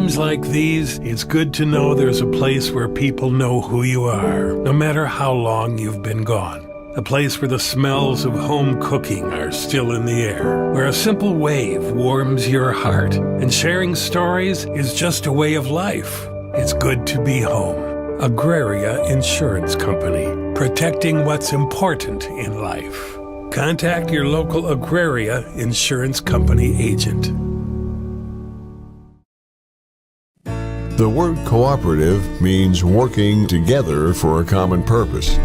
times like these, it's good to know there's a place where people know who you are, no matter how long you've been gone. A place where the smells of home cooking are still in the air, where a simple wave warms your heart, and sharing stories is just a way of life. It's good to be home. Agraria Insurance Company, protecting what's important in life. Contact your local Agraria Insurance Company agent. The word cooperative means working together for a common purpose.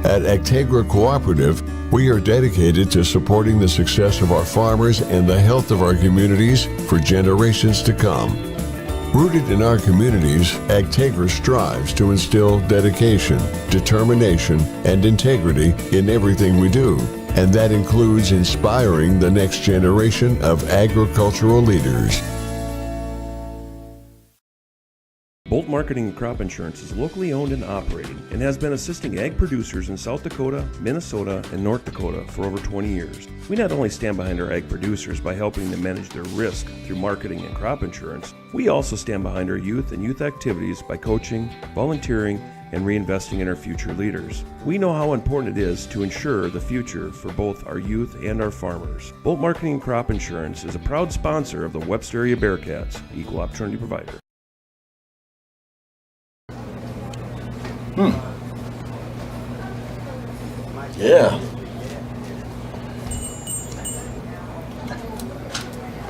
At Actegra Cooperative, we are dedicated to supporting the success of our farmers and the health of our communities for generations to come. Rooted in our communities, Actegra strives to instill dedication, determination, and integrity in everything we do, and that includes inspiring the next generation of agricultural leaders. Bolt Marketing and Crop Insurance is locally owned and operated and has been assisting ag producers in South Dakota, Minnesota, and North Dakota for over 20 years. We not only stand behind our ag producers by helping them manage their risk through marketing and crop insurance, we also stand behind our youth and youth activities by coaching, volunteering, and reinvesting in our future leaders. We know how important it is to ensure the future for both our youth and our farmers. Bolt Marketing and Crop Insurance is a proud sponsor of the Webster area Bearcats, equal opportunity provider. Yeah.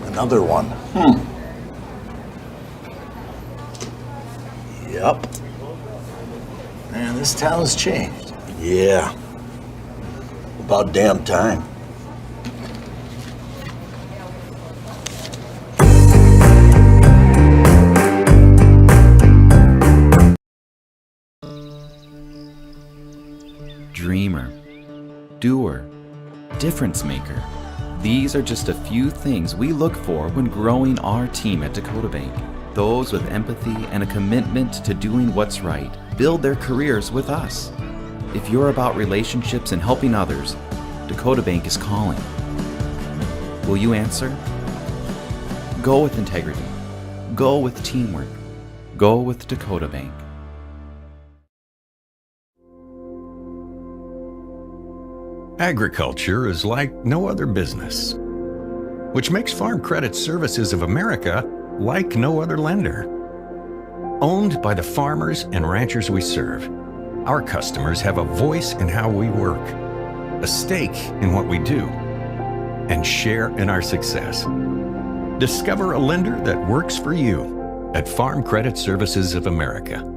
Another one. Yep. Man, this town's changed. Yeah. About damn time. Dreamer, doer, difference maker. These are just a few things we look for when growing our team at Dakota Bank. Those with empathy and a commitment to doing what's right build their careers with us. If you're about relationships and helping others, Dakota Bank is calling. Will you answer? Go with integrity. Go with teamwork. Go with Dakota Bank. Agriculture is like no other business, which makes Farm Credit Services of America like no other lender. Owned by the farmers and ranchers we serve, our customers have a voice in how we work, a stake in what we do, and share in our success. Discover a lender that works for you at Farm Credit Services of America.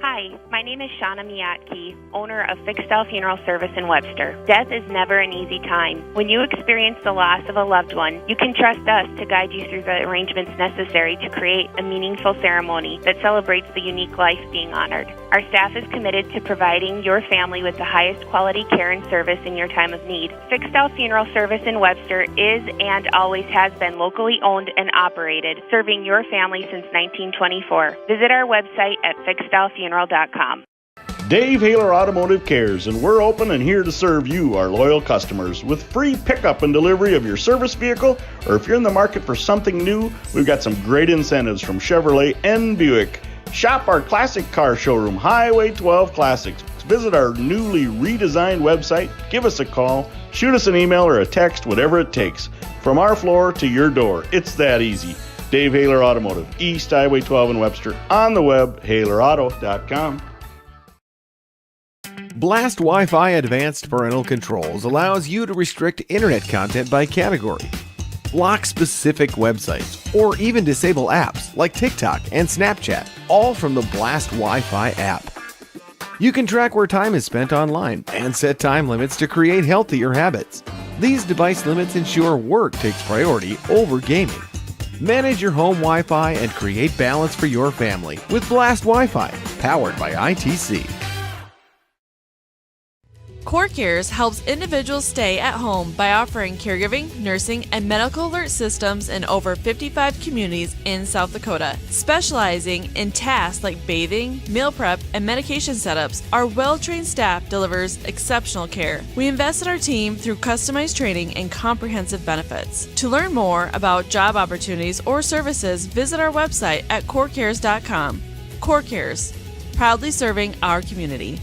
Hi, my name is Shauna Miyatke, owner of Fixed Style Funeral Service in Webster. Death is never an easy time. When you experience the loss of a loved one, you can trust us to guide you through the arrangements necessary to create a meaningful ceremony that celebrates the unique life being honored. Our staff is committed to providing your family with the highest quality care and service in your time of need. Fixed Style Funeral Service in Webster is and always has been locally owned and operated, serving your family since 1924. Visit our website at fixedstylefuneral.com. Dave Haler Automotive cares, and we're open and here to serve you, our loyal customers, with free pickup and delivery of your service vehicle, or if you're in the market for something new, we've got some great incentives from Chevrolet and Buick. Shop our classic car showroom, Highway 12 Classics. Visit our newly redesigned website, give us a call, shoot us an email or a text, whatever it takes. From our floor to your door, it's that easy. Dave Haler Automotive, East Highway 12 in Webster, on the web, halerauto.com. Blast Wi-Fi Advanced Parental Controls allows you to restrict internet content by category, block specific websites, or even disable apps like TikTok and Snapchat, all from the Blast Wi-Fi app. You can track where time is spent online and set time limits to create healthier habits. These device limits ensure work takes priority over gaming. Manage your home Wi-Fi and create balance for your family with Blast Wi-Fi, powered by ITC. Core Cares helps individuals stay at home by offering caregiving, nursing, and medical alert systems in over 55 communities in South Dakota. Specializing in tasks like bathing, meal prep, and medication setups, our well-trained staff delivers exceptional care. We invest in our team through customized training and comprehensive benefits. To learn more about job opportunities or services, visit our website at corecares.com. Core Cares, proudly serving our community.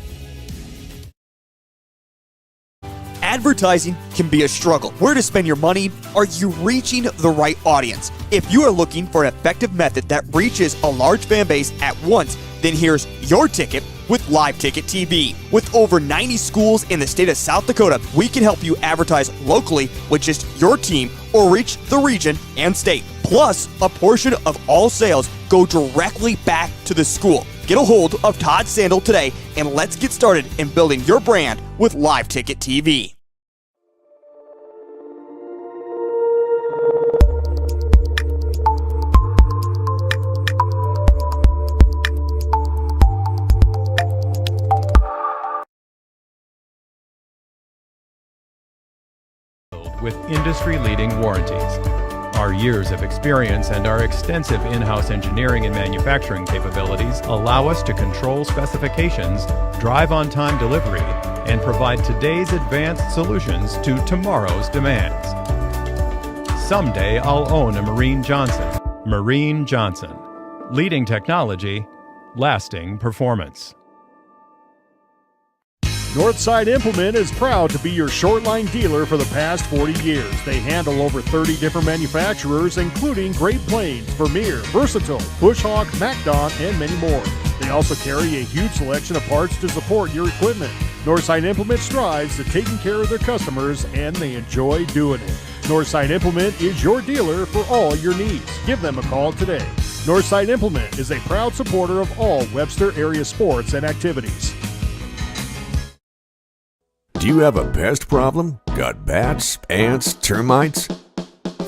Advertising can be a struggle. Where to spend your money? Are you reaching the right audience? If you are looking for an effective method that reaches a large fan base at once, then here's your ticket with Live Ticket TV. With over 90 schools in the state of South Dakota, we can help you advertise locally with just your team or reach the region and state. Plus, a portion of all sales go directly back to the school. Get a hold of Todd Sandel today and let's get started in building your brand with Live Ticket TV. With industry-leading warranties. Our years of experience and our extensive in-house engineering and manufacturing capabilities allow us to control specifications, drive on-time delivery, and provide today's advanced solutions to tomorrow's demands. Someday I'll own a Marine Johnson. Marine Johnson. Leading technology, lasting performance. Northside Implement is proud to be your short-line dealer for the past 40 years. They handle over 30 different manufacturers, including Great Plains, Vermeer, Versatile, Bushhawk, MacDon, and many more. They also carry a huge selection of parts to support your equipment. Northside Implement strives to taking care of their customers, and they enjoy doing it. Northside Implement is your dealer for all your needs. Give them a call today. Northside Implement is a proud supporter of all Webster area sports and activities. Do you have a pest problem? Got bats, ants, termites?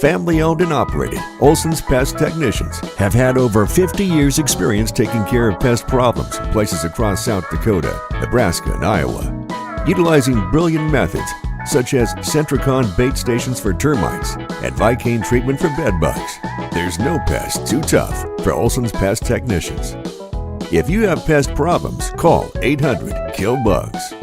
Family owned and operated, Olson's Pest Technicians have had over 50 years experience taking care of pest problems in places across South Dakota, Nebraska, and Iowa. Utilizing brilliant methods such as Centricon bait stations for termites and Vicane treatment for bed bugs. There's no pest too tough for Olson's Pest Technicians. If you have pest problems, call 800-KILL-BUGS.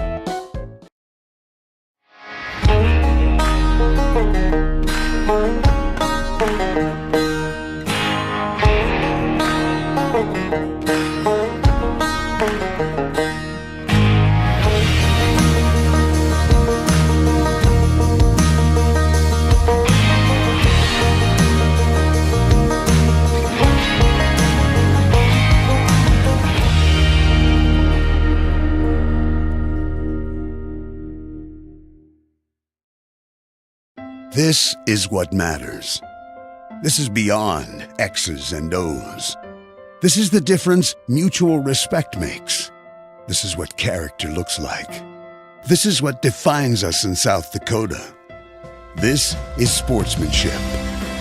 This is what matters. This is beyond X's and O's. This is the difference mutual respect makes. This is what character looks like. This is what defines us in South Dakota. This is sportsmanship.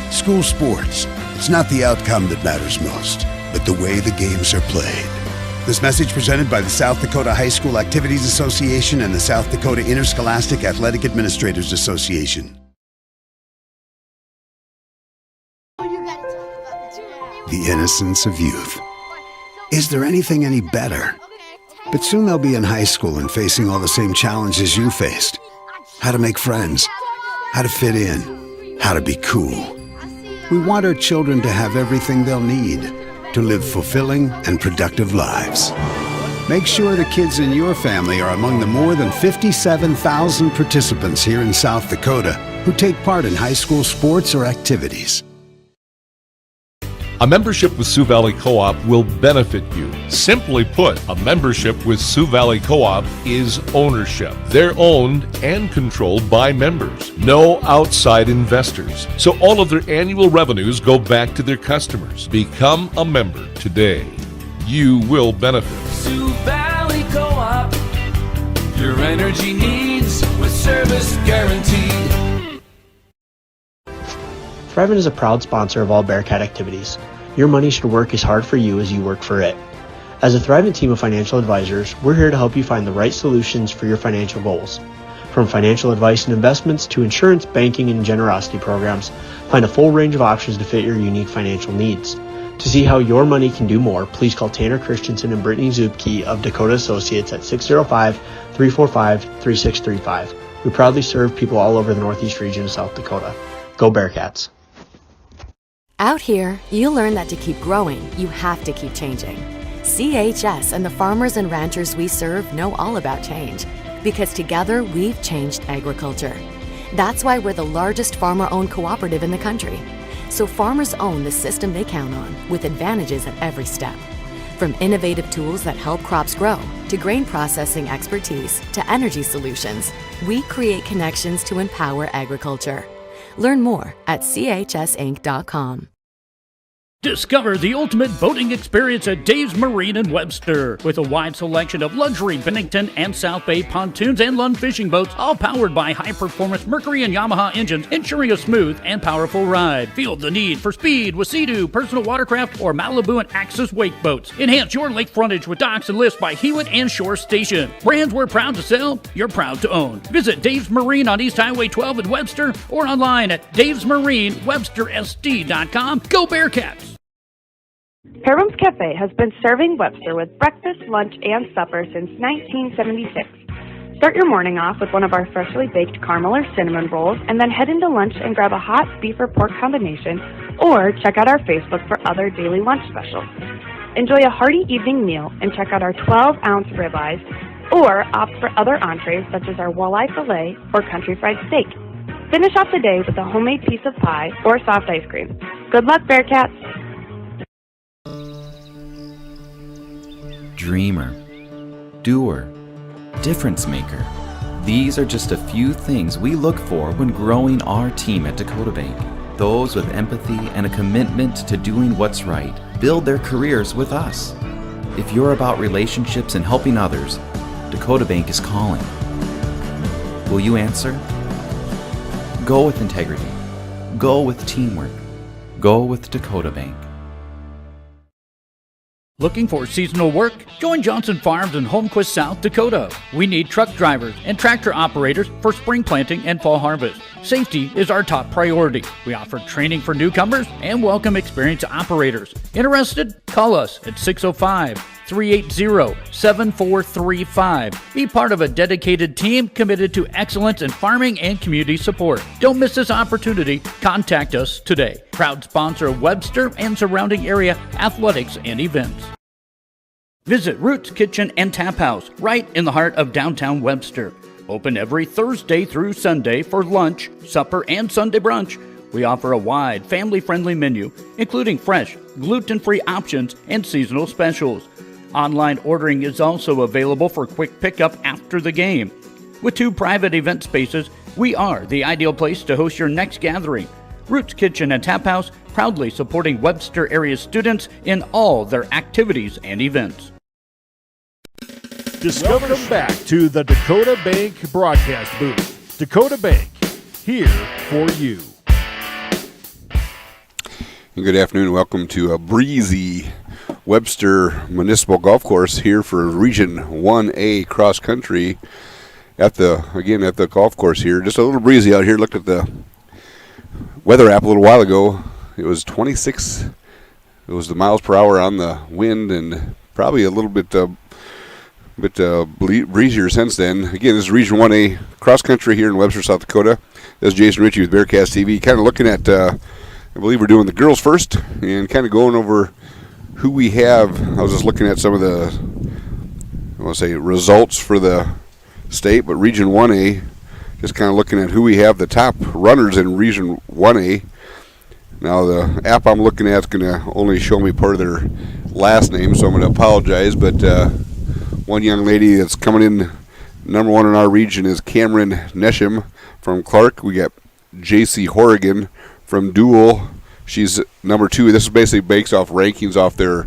School sports. It's not the outcome that matters most, but the way the games are played. This message presented by the South Dakota High School Activities Association and the South Dakota Interscholastic Athletic Administrators Association. The innocence of youth. Is there anything any better? But soon they'll be in high school and facing all the same challenges you faced. How to make friends, how to fit in, how to be cool. We want our children to have everything they'll need to live fulfilling and productive lives. Make sure the kids in your family are among the more than 57,000 participants here in South Dakota who take part in high school sports or activities. A membership with Sioux Valley Co-op will benefit you. Simply put, a membership with Sioux Valley Co-op is ownership. They're owned and controlled by members. No outside investors. So all of their annual revenues go back to their customers. Become a member today. You will benefit. Sioux Valley Co-op. Your energy needs with service guaranteed. Thriven is a proud sponsor of all Bearcat activities. Your money should work as hard for you as you work for it. As a thriving team of financial advisors, we're here to help you find the right solutions for your financial goals. From financial advice and investments to insurance, banking, and generosity programs, find a full range of options to fit your unique financial needs. To see how your money can do more, please call Tanner Christensen and Brittany Zupke of Dakota Associates at 605-345-3635. We proudly serve people all over the Northeast region of South Dakota. Go Bearcats! Out here, you learn that to keep growing, you have to keep changing. CHS and the farmers and ranchers we serve know all about change, because together we've changed agriculture. That's why we're the largest farmer-owned cooperative in the country. So farmers own the system they count on, with advantages at every step. From innovative tools that help crops grow, to grain processing expertise, to energy solutions, we create connections to empower agriculture. Learn more at chsinc.com. Discover the ultimate boating experience at Dave's Marine in Webster. With a wide selection of luxury Bennington and South Bay pontoons and Lund fishing boats, all powered by high-performance Mercury and Yamaha engines, ensuring a smooth and powerful ride. Feel the need for speed with Sea-Doo, personal watercraft, or Malibu and Axis wake boats. Enhance your lake frontage with docks and lifts by Hewitt and Shore Station. Brands we're proud to sell, you're proud to own. Visit Dave's Marine on East Highway 12 in Webster or online at davesmarinewebstersd.com. Go Bearcats! Perum's Cafe has been serving Webster with breakfast, lunch, and supper since 1976. Start your morning off with one of our freshly baked caramel or cinnamon rolls, and then head into lunch and grab a hot beef or pork combination, or check out our Facebook for other daily lunch specials. Enjoy a hearty evening meal and check out our 12-ounce ribeyes, or opt for other entrees such as our walleye fillet or country fried steak. Finish off the day with a homemade piece of pie or soft ice cream. Good luck, Bearcats! Dreamer, doer, difference maker. These are just a few things we look for when growing our team at Dakota Bank. Those with empathy and a commitment to doing what's right build their careers with us. If you're about relationships and helping others, Dakota Bank is calling. Will you answer? Go with integrity. Go with teamwork. Go with Dakota Bank. Looking for seasonal work? Join Johnson Farms in Holmquist, South Dakota. We need truck drivers and tractor operators for spring planting and fall harvest. Safety is our top priority. We offer training for newcomers and welcome experienced operators. Interested? Call us at 605-380-7435. Be part of a dedicated team committed to excellence in farming and community support. Don't miss this opportunity. Contact us today. Proud sponsor of Webster and surrounding area athletics and events. Visit Roots Kitchen and Tap House right in the heart of downtown Webster. Open every Thursday through Sunday for lunch, supper, and Sunday brunch. We offer a wide, family-friendly menu, including fresh, gluten-free options and seasonal specials. Online ordering is also available for quick pickup after the game. With 2 private event spaces, we are the ideal place to host your next gathering. Roots Kitchen and Tap House, proudly supporting Webster area students in all their activities and events. Welcome back to the Dakota Bank broadcast booth. Dakota Bank, here for you. Good afternoon. Welcome to a breezy Webster Municipal Golf Course here for Region 1A cross country at the golf course here. Just a little breezy out here. Looked at the weather app a little while ago. It was 26. It was the miles per hour on the wind, and probably a little bit breezier since then. Again, this is Region 1A cross country here in Webster, South Dakota. This is Jason Ritchie with Bearcats TV. Kind of looking at, I believe we're doing the girls first, and kind of going over who we have. I was just looking at some of the, I want to say, results for the state, but Region 1A, just kind of looking at who we have, the top runners in Region 1A. Now, the app I'm looking at is going to only show me part of their last name, so I'm going to apologize, but one young lady that's coming in number 1 in our region is Cameron Nesham from Clark. We got JC Horrigan from Dual. She's number 2. This is basically based off rankings off their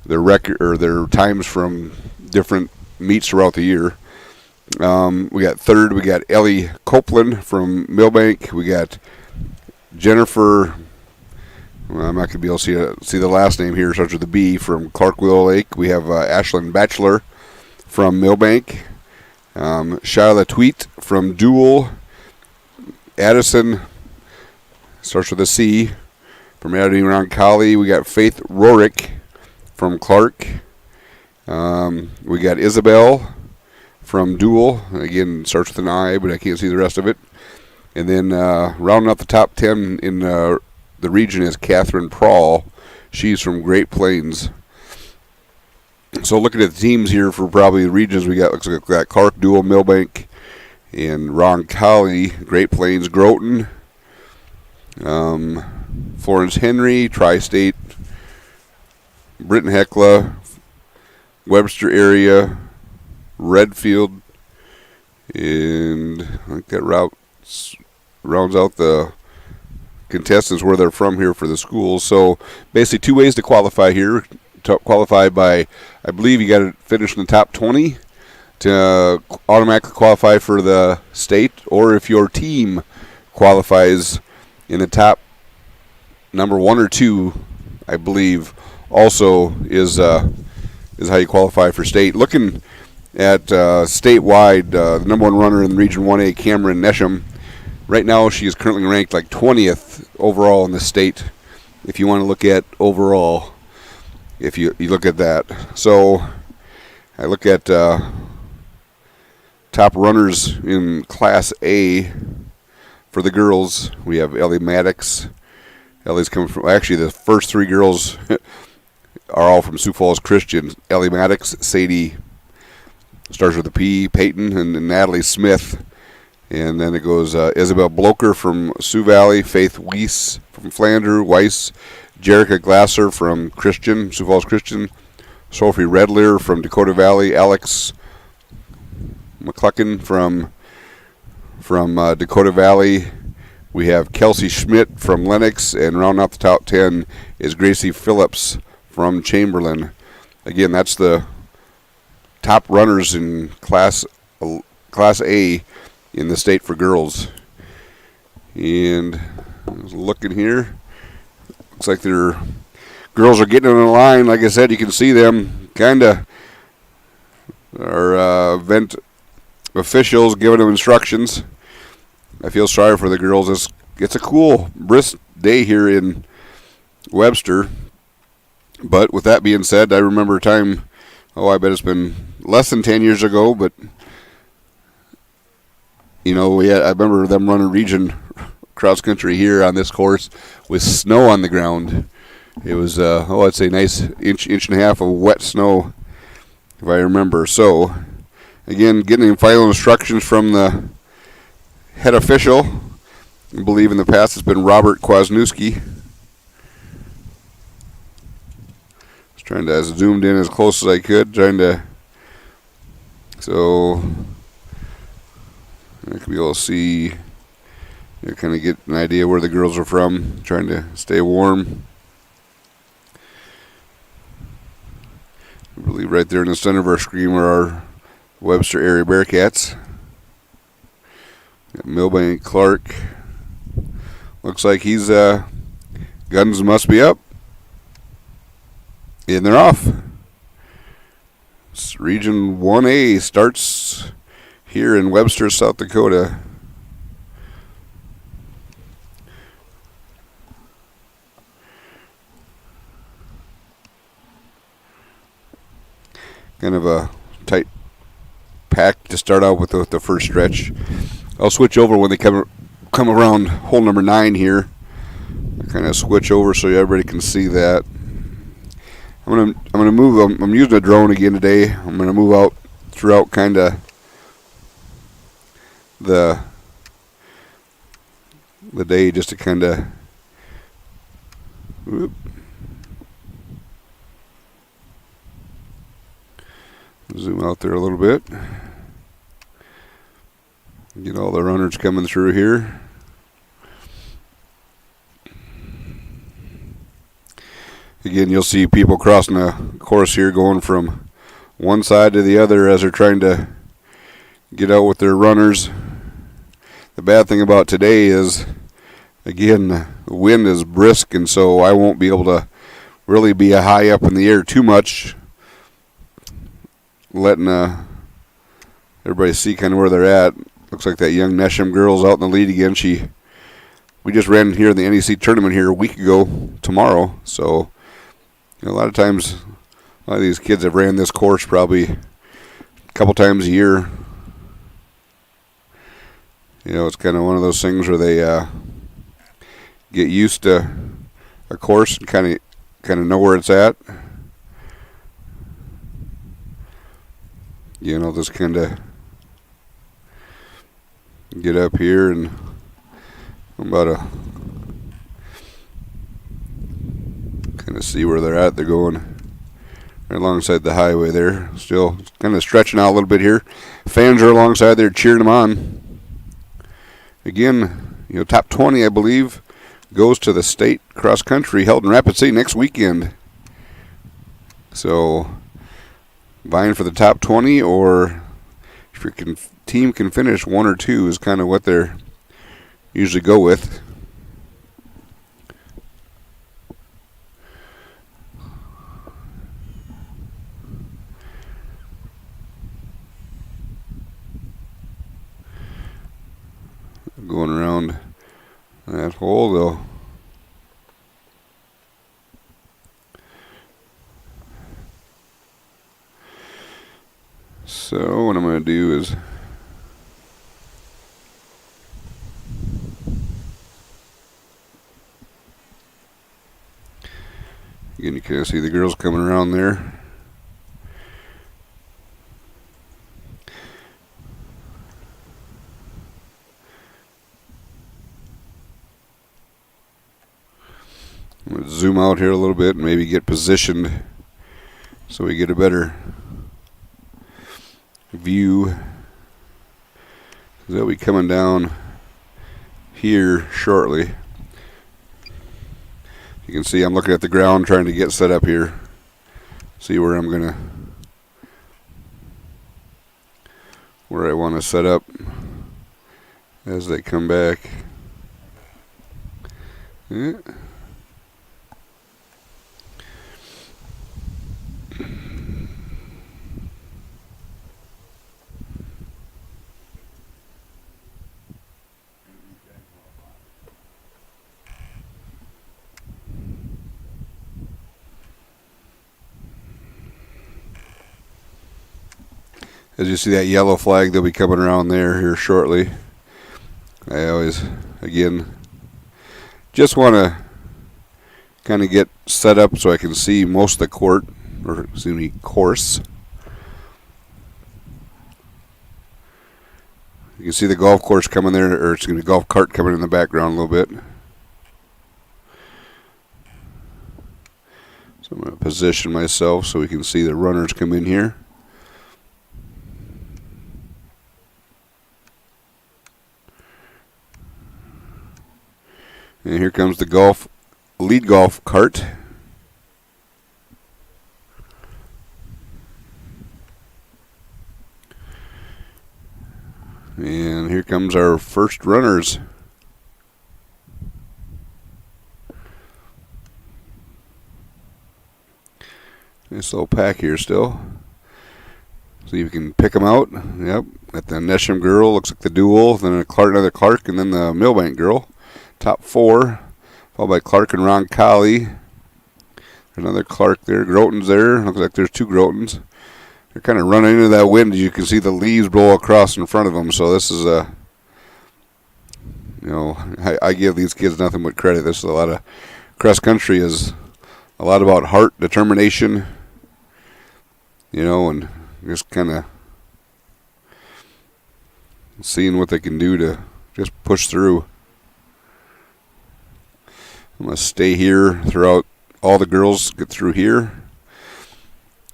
record or their times from different meets throughout the year. We got 3rd. We got Ellie Copeland from Millbank. We got Jennifer Well, I'm not going to be able to see the last name here. It starts with a B. From Clark Willow Lake. We have Ashlyn Batchelor from Millbank. Shyla Tweet from Dual. Addison starts with a C from Roncalli. We got Faith Rorick from Clark. We got Isabel from Dual. Again, starts with an I, but I can't see the rest of it. And then rounding out the top 10 in the region is Catherine Prawl. She's from Great Plains. So looking at the teams here for probably the regions, looks like we got Clark, Dual, Millbank, and Roncalli, Great Plains, Groton, Florence Henry, Tri-State, Britton Hecla, Webster area, Redfield, and I think that rounds out the contestants where they're from here for the schools. So basically 2 ways to qualify here. To qualify by, I believe you got to finish in the top 20 to automatically qualify for the state, or if your team qualifies in the top number 1 or 2, I believe also is how you qualify for state. Looking at statewide, the number 1 runner in Region 1A, Cameron Nesham, right now she is currently ranked like 20th overall in the state, if you want to look at overall, if you look at that. So I look at top runners in Class A for the girls. We have Ellie Maddox. Ellie's coming from, actually the first 3 girls are all from Sioux Falls Christian. Ellie Maddox, Sadie, starts with a P, Peyton, and Natalie Smith. And then it goes Isabel Bloker from Sioux Valley, Faith Weiss from Weiss, Jerica Glasser from Christian, Sioux Falls Christian, Sophie Redler from Dakota Valley, Alex McClucken from Dakota Valley. We have Kelsey Schmidt from Lennox, and rounding out the top 10 is Gracie Phillips from Chamberlain. Again, that's the top runners in Class A in the state for girls. And I was looking here. Looks like their girls are getting in the line. Like I said, you can see them kind of our event officials giving them instructions. I feel sorry for the girls. It's a cool, brisk day here in Webster. But with that being said, I remember a time, I bet it's been less than 10 years ago, but I remember them running region cross country here on this course with snow on the ground. It was, I'd say nice inch and a half of wet snow, if I remember. So, again, getting final instructions from the head official. I believe in the past it's been Robert Kwasniewski. Just trying to zoomed in as close as I could, so I could be able to see, kind of get an idea where the girls are from, trying to stay warm. I believe right there in the center of our screen are our Webster area Bearcats. Got Millbank Clark. Looks like he's guns must be up. And they're off. Region 1A starts here in Webster, South Dakota. Kind of a tight pack to start out with the first stretch. I'll switch over when they come around hole number 9 here. Kind of switch over so everybody can see that. I'm gonna move. I'm using a drone again today. I'm gonna move out throughout kind of the day just to kind of zoom out there a little bit. Get all the runners coming through here. Again, you'll see people crossing the course here going from one side to the other as they're trying to get out with their runners. The bad thing about today is, again, the wind is brisk, and so I won't be able to really be high up in the air too much, letting everybody see kind of where they're at. Looks like that young Nesham girl's out in the lead again. We just ran here in the NEC tournament here a week ago tomorrow, so a lot of times a lot of these kids have ran this course probably a couple times a year. It's kind of one of those things where they get used to a course and kind of know where it's at. Just kind of get up here, and I'm about to kind of see where they're at. They're going right alongside the highway there. Still kind of stretching out a little bit here. Fans are alongside there cheering them on. Again, top 20, I believe, goes to the state cross country held in Rapid City next weekend. So, vying for the top 20, or if your team can finish 1 or 2 is kind of what they're usually go with. Going around that hole, though. So what I'm going to do is again, you can see the girls coming around there. I'm going to zoom out here a little bit and maybe get positioned so we get a better view. They'll be coming down here shortly. You can see I'm looking at the ground trying to get set up here. See where I'm gonna, where I want to set up as they come back. Yeah. As you see that yellow flag, they'll be coming around there here shortly. I always, again, just want to kind of get set up so I can see most of the court, or excuse me, course. You can see the golf course coming there, or excuse me, golf cart coming in the background a little bit. So I'm going to position myself so we can see the runners come in here. And here comes the lead golf cart. And here comes our first runners. Nice little pack here still. See if you can pick them out. Yep, got the Nesham girl, looks like the duel, then another Clark, and then the Milbank girl. Top 4, followed by Clark and Ron Colley. There's another Clark there. Groton's there. Looks like there's 2 Grotons. They're kind of running into that wind. You can see the leaves blow across in front of them. So this is I give these kids nothing but credit. This is a lot of cross country is a lot about heart, determination, and just kind of seeing what they can do to just push through. I'm going to stay here throughout. All the girls get through here.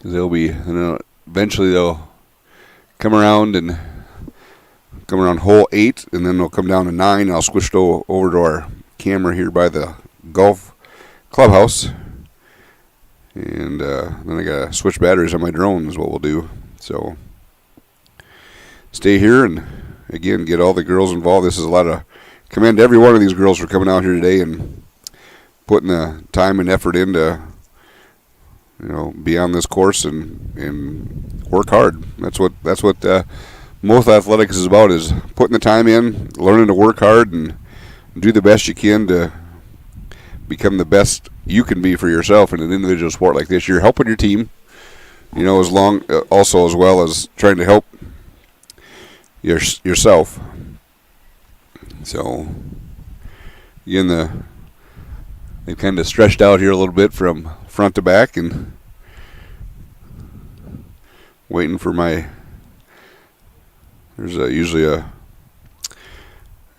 Eventually they'll come around hole 8, and then they'll come down to 9. I'll switch over to our camera here by the golf clubhouse. And then I got to switch batteries on my drone is what we'll do. So stay here and, again, get all the girls involved. This is a lot of, commend every one of these girls for coming out here today and putting the time and effort into, be on this course and work hard. That's what most athletics is about, is putting the time in, learning to work hard and do the best you can to become the best you can be for yourself in an individual sport like this. You're helping your team, as well as trying to help yourself. So again, they've kind of stretched out here a little bit from front to back and waiting for there's usually a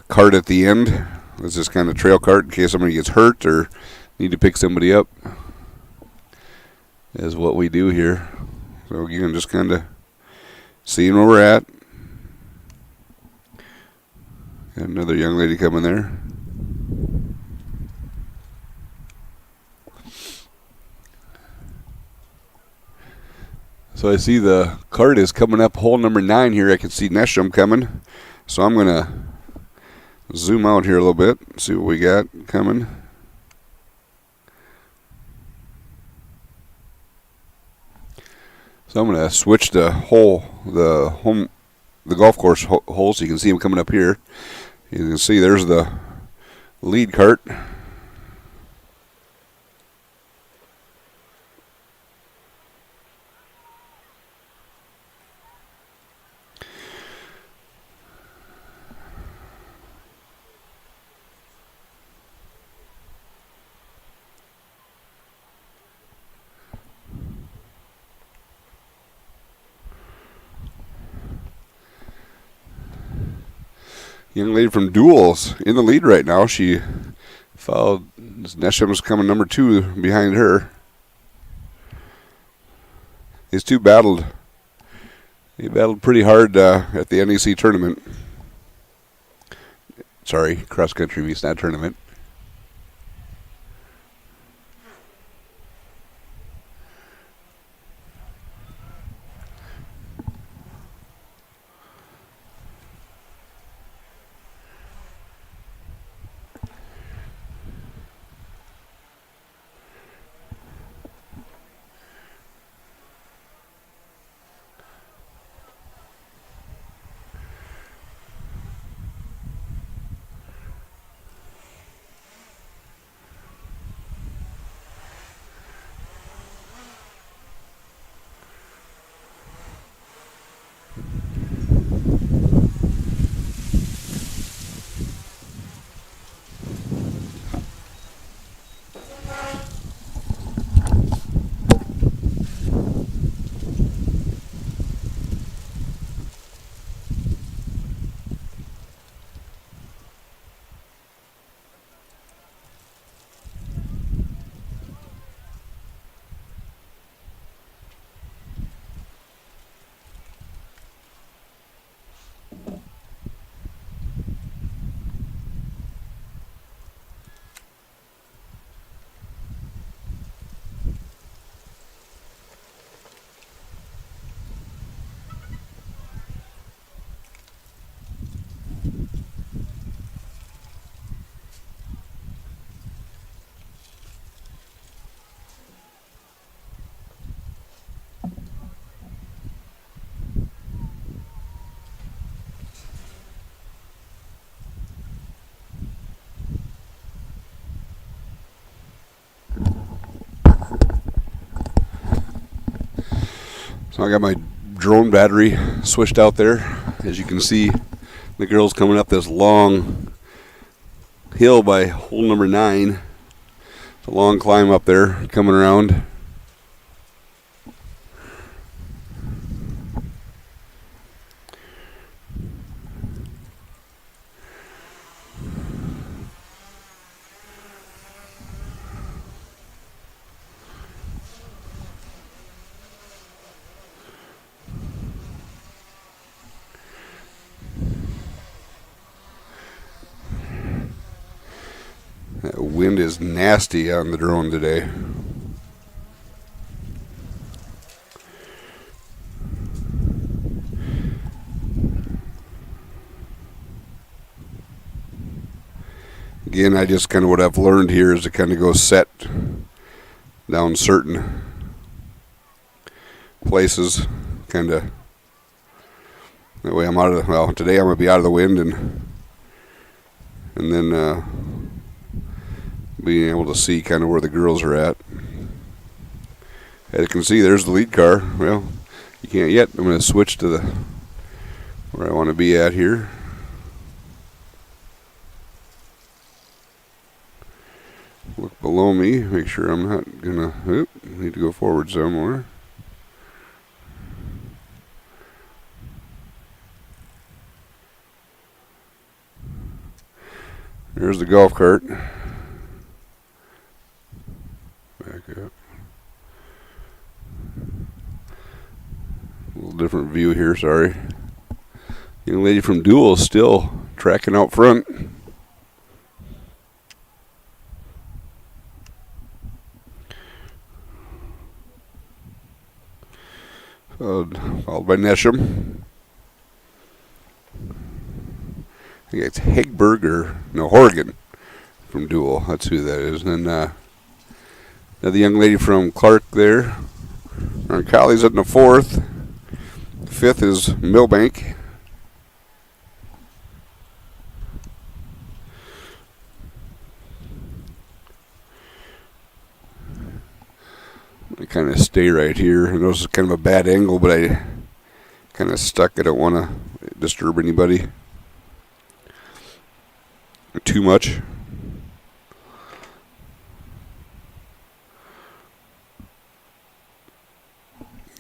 cart at the end. It's this kind of trail cart in case somebody gets hurt or need to pick somebody up, is what we do here. So you can just kind of seeing where we're at. Got another young lady coming there. So I see the cart is coming up hole number 9 here. I can see Nesham coming. So I'm going to zoom out here a little bit, see what we got coming. So I'm going to switch the golf course hole so you can see him coming up here. You can see there's the lead cart. Young lady from Duels in the lead right now. She followed. Nesham's coming number 2 behind her. These two battled. They battled pretty hard at the NEC tournament. Sorry, cross country meets, not tournament. So I got my drone battery switched out there. As you can see, the girls coming up this long hill by hole number 9. It's a long climb up there, coming around. That wind is nasty on the drone today. again, I just kind of what I've learned here is to kind of go set down certain places, kind of. That way I'm out of the, well, today I'm going to be out of the wind and then being able to see kind of where the girls are at. As you can see, there's the lead car. Well, you can't yet. I'm going to switch to the where I want to be at here. Look below me, make sure I'm not going to, need to go forward somewhere. There's the golf cart. Back up. A little different view here, sorry. Young lady from Dual still tracking out front. Followed by Nesham. I think it's Hegberg or no Horgan from Dual. That's who that is. And then another young lady from Clark there. Colley's in the fourth. Fifth is Millbank. I kind of stay right here. I know this is kind of a bad angle, but I kind of stuck. I don't want to disturb anybody too much.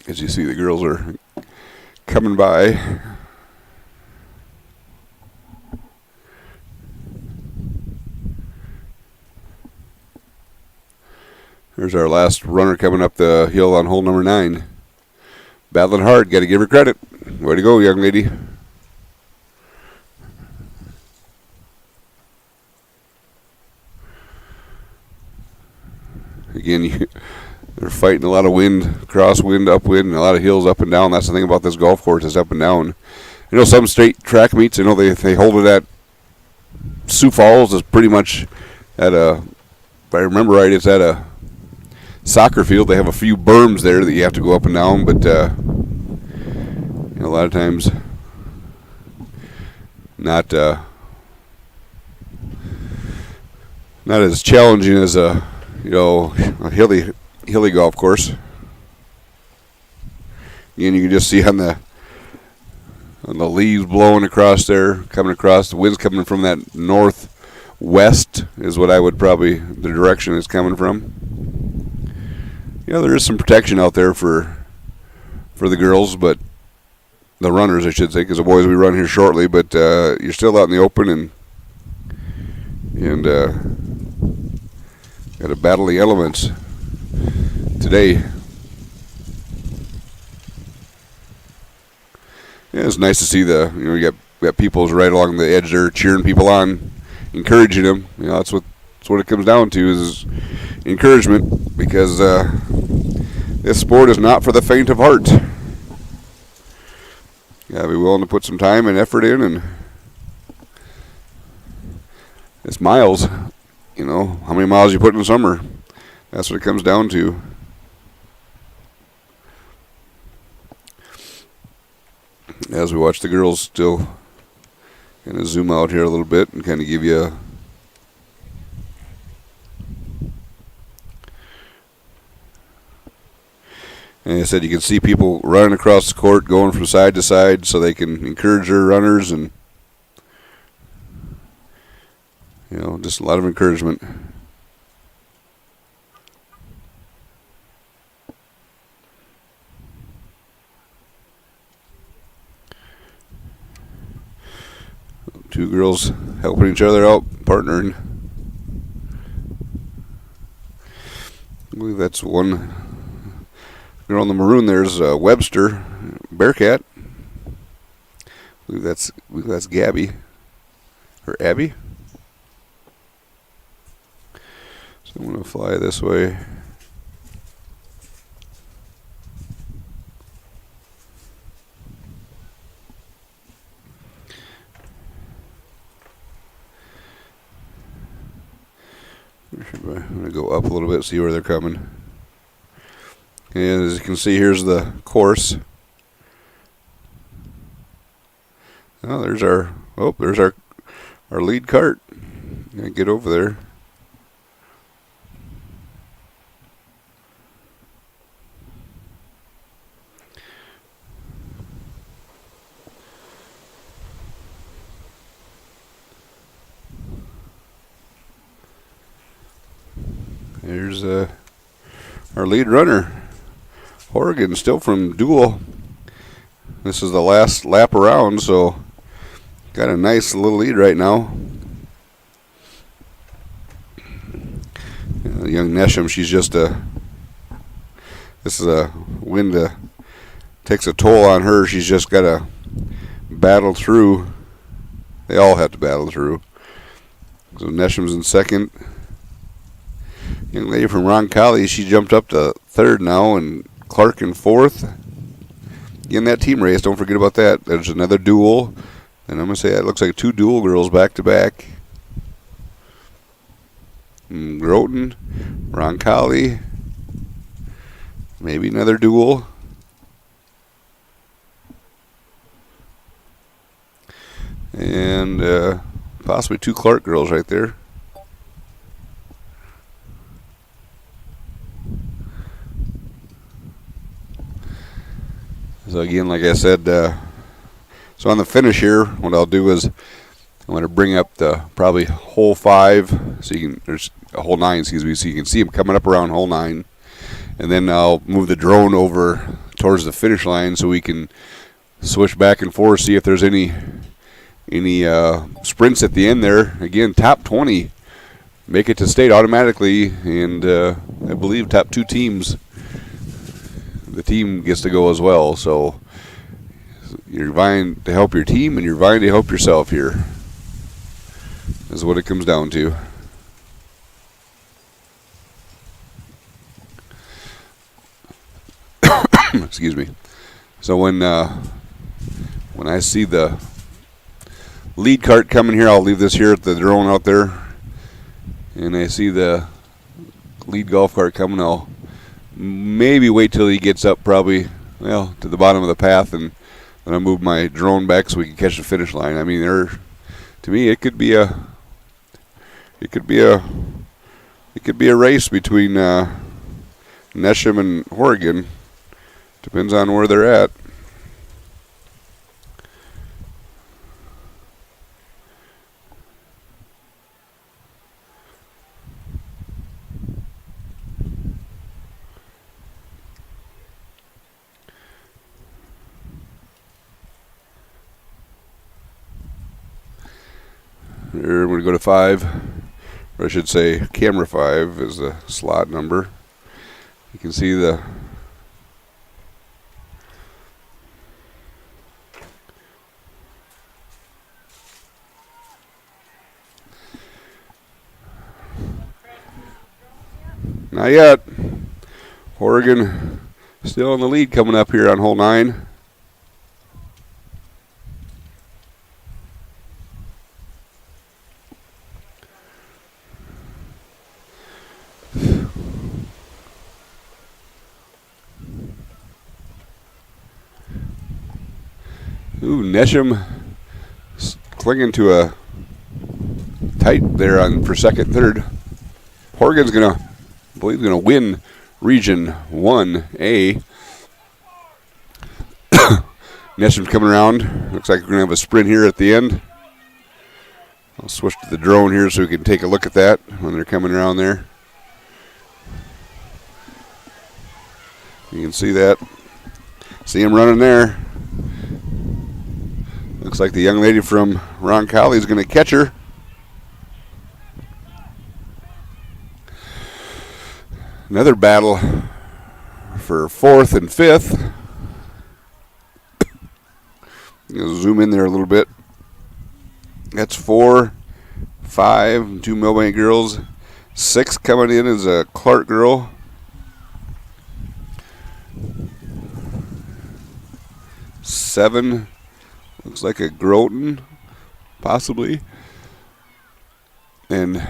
As you see, the girls are coming by. There's our last runner coming up the hill on hole number 9. Battling hard, got to give her credit. Way to go, young lady. Again, they're fighting a lot of wind, crosswind, upwind, and a lot of hills up and down. That's the thing about this golf course, is up and down. You know, some state track meets, I know they hold it at Sioux Falls. Is pretty much at a, if I remember right, it's at a soccer field. They have a few berms there that you have to go up and down, but you know, a lot of times not as challenging as a hilly golf course. Again, you can just see on the leaves blowing across there, coming across. The wind's coming from that northwest is what I would probably, the direction it's coming from. You know, there is some protection out there for the girls, but the runners, I should say, because the boys we run here shortly. But you're still out in the open and got to battle the elements today. Yeah, it's nice to see you got people right along the edge there cheering people on, encouraging them. You know, that's what it comes down to, is encouragement, because this sport is not for the faint of heart. You gotta be willing to put some time and effort in, and it's miles. You know, how many miles you put in the summer. That's what it comes down to. As we watch the girls still kind of zoom out here a little bit and kind of give you a and I said, you can see people running across the court, going from side to side, so they can encourage their runners, and you know, just a lot of encouragement. Two girls helping each other out, partnering. I believe that's one girl on the maroon. There's Webster, Bearcat. I believe that's Gabby or Abby. So I'm going to fly this way. I'm going to go up a little bit, see where they're coming. And as you can see, here's the course. Oh, there's our lead cart. Gotta get over there. There's our lead runner, Oregon, still from dual. This is the last lap around, so got a nice little lead right now. Young Nesham, she's just this is a wind takes a toll on her. She's just got to battle through. They all have to battle through. So Nesham's in second. Young lady from Roncalli, she jumped up to third now, and Clark in fourth. Again, that team race, don't forget about that. There's another duel, and I'm going to say that looks like 2 dual girls back to back. Groton, Roncalli, maybe another duel. And possibly 2 Clark girls right there. So again, like I said, so on the finish here, what I'll do is I'm going to bring up the probably hole 5, so you can, there's a hole 9, excuse me, so you can see them coming up around hole 9, and then I'll move the drone over towards the finish line so we can switch back and forth, see if there's any sprints at the end there. Again, top 20 make it to state automatically, and I believe top 2 teams, the team gets to go as well. So you're vying to help your team, and you're vying to help yourself here, is what it comes down to. Excuse me. So when I see the lead cart coming here, I'll leave this here at the drone out there, and I see the lead golf cart coming, I'll maybe wait till he gets up probably, well, to the bottom of the path, and then I'll move my drone back so we can catch the finish line. I mean, to me, it could be a race between Nesham and Oregon. Depends on where they're at. We're going to go to 5, or I should say camera 5 is the slot number. You can see the not yet. Oregon still in the lead coming up here on hole 9. Ooh, Nesham clinging to a tight there for second, third. Oregon's I believe gonna win Region 1A. Nesham's coming around. Looks like we're gonna have a sprint here at the end. I'll switch to the drone here so we can take a look at that when they're coming around there. You can see that. See him running there. Looks like the young lady from Roncalli is going to catch her. Another battle for 4th and 5th. Zoom in there a little bit. That's 4, 5, 2 Milbank girls. 6 coming in is a Clark girl. 7 looks like a Groton, possibly. And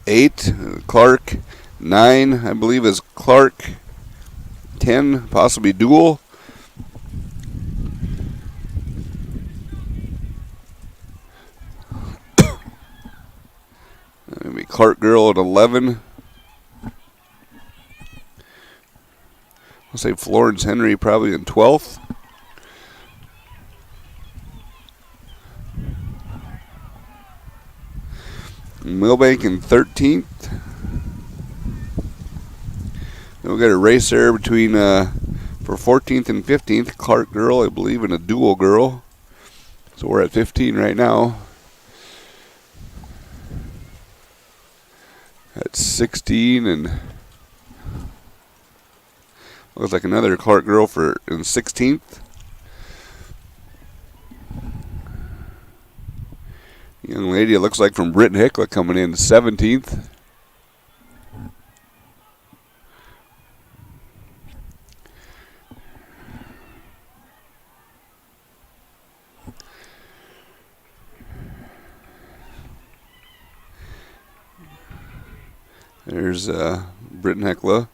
8, Clark. 9, I believe, is Clark. 10, possibly Dual. Maybe Clark Girl at 11. I'll say Florence Henry probably in 12th. Millbank in 13th. Then we got a race there between for 14th and 15th. Clark Girl, I believe, and a Dual Girl. So we're at 15 right now. At 16 and looks like another Clark Girl for in 16th. Young lady, it looks like from Britton Hickla coming in 17th. There's Britton Hickla.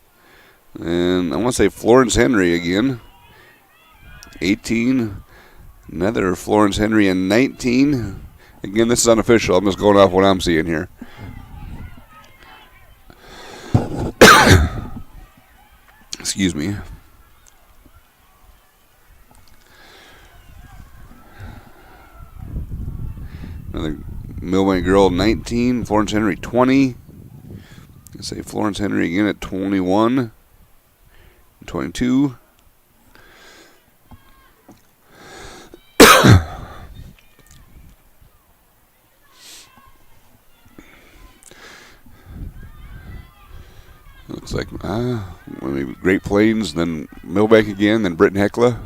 And I want to say Florence Henry again. 18. Another Florence Henry in 19. Again, this is unofficial. I'm just going off what I'm seeing here. Excuse me. Another Millbank Girl 19. Florence Henry 20. I say Florence Henry again at 21. 22. Looks like maybe Great Plains, then Millbank again, then Britton Hickla.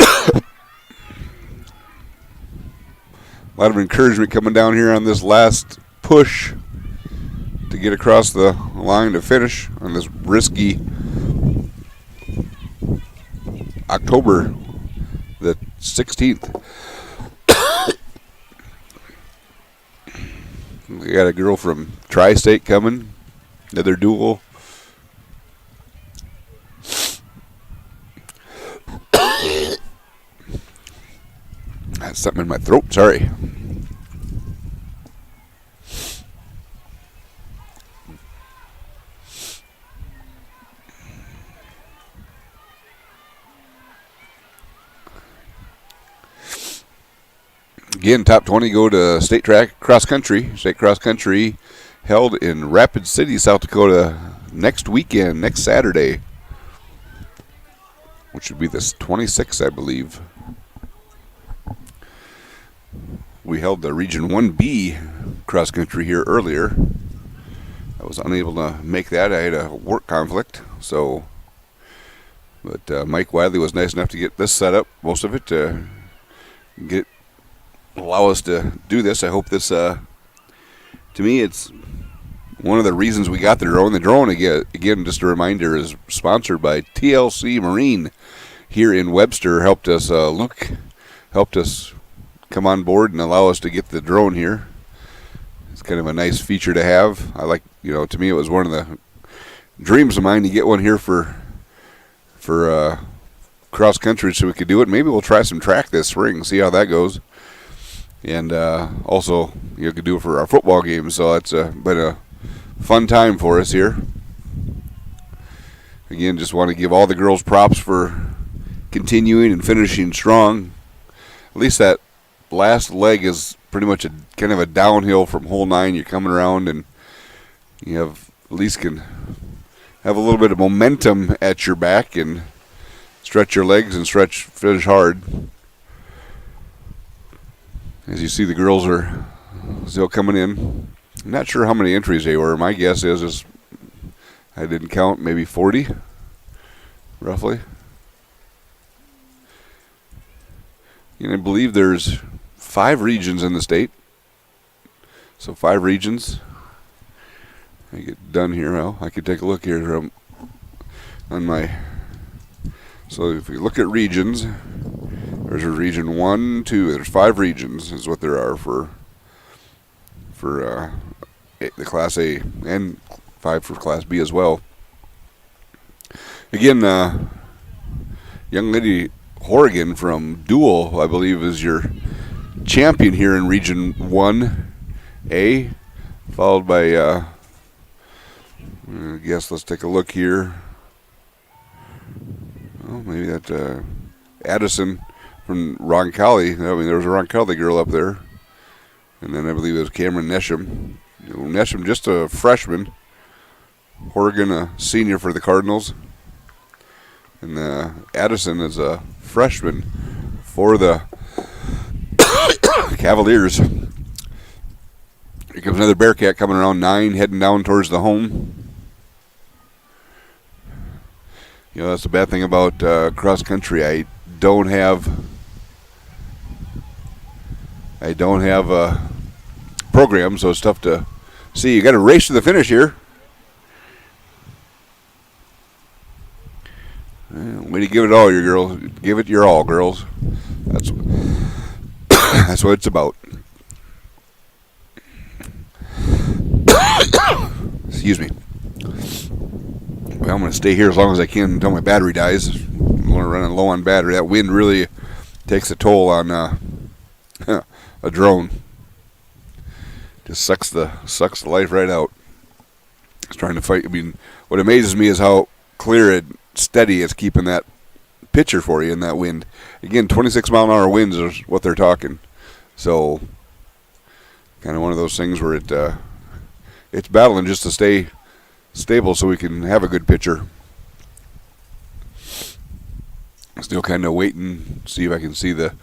A lot of encouragement coming down here on this last push to get across the line to finish on this risky October the 16th. We got a girl from Tri-State coming, another Dual. That's something in my throat, sorry. Again, top 20 go to state track cross country. State cross country held in Rapid City, South Dakota next weekend, next Saturday, which would be the 26th, I believe. We held the Region 1B cross country here earlier. I was unable to make that. I had a work conflict, so. But Mike Wiley was nice enough to get this set up, most of it, to allow us to do this. I hope this, to me, it's one of the reasons we got the drone. The drone, again, just a reminder, is sponsored by TLC Marine here in Webster. Helped us, Luke helped us come on board and allow us to get the drone here. It's kind of a nice feature to have. I like, to me, it was one of the dreams of mine to get one here for cross country so we could do it. Maybe we'll try some track this spring, see how that goes. And also, you could do it for our football games. So it's been a fun time for us here. Again, just want to give all the girls props for continuing and finishing strong. At least that last leg is pretty much kind of a downhill from hole 9. You're coming around and you have at least can have a little bit of momentum at your back and stretch your legs and finish hard. As you see, the girls are still coming in. I'm not sure how many entries they were. My guess is I didn't count, maybe 40, roughly. And I believe there's 5 regions in the state. So 5 regions. I get done here. Well, I could take a look here on my. So if we look at regions, there's a region 1, 2. There's 5 regions is what there are for for the Class A and 5 for Class B as well. Again, young lady Horrigan from Dual, I believe, is your champion here in Region 1A, followed by, I guess let's take a look here. Oh, maybe that Addison from Roncalli. I mean, there was a Roncalli girl up there. And then I believe it was Cameron Nesham. Nesham, just a freshman. Horrigan, a senior for the Cardinals. And Addison is a freshman for the Cavaliers. Here comes another Bearcat coming around 9, heading down towards the home. You know, that's the bad thing about cross country. I don't have a program, so it's tough to see. You got to race to the finish here. Way to give it all, your girls. Give it your all, girls. That's what it's about. Excuse me. Well, I'm going to stay here as long as I can until my battery dies. I'm going to run low on battery. That wind really takes a toll on a drone. Just sucks the life right out. It's trying to fight. I mean, what amazes me is how clear and steady it's keeping that picture for you in that wind. Again, 26 mile an hour winds is what they're talking. So, kind of one of those things where it's battling just to stay stable so we can have a good picture. Still kind of waiting, see if I can see the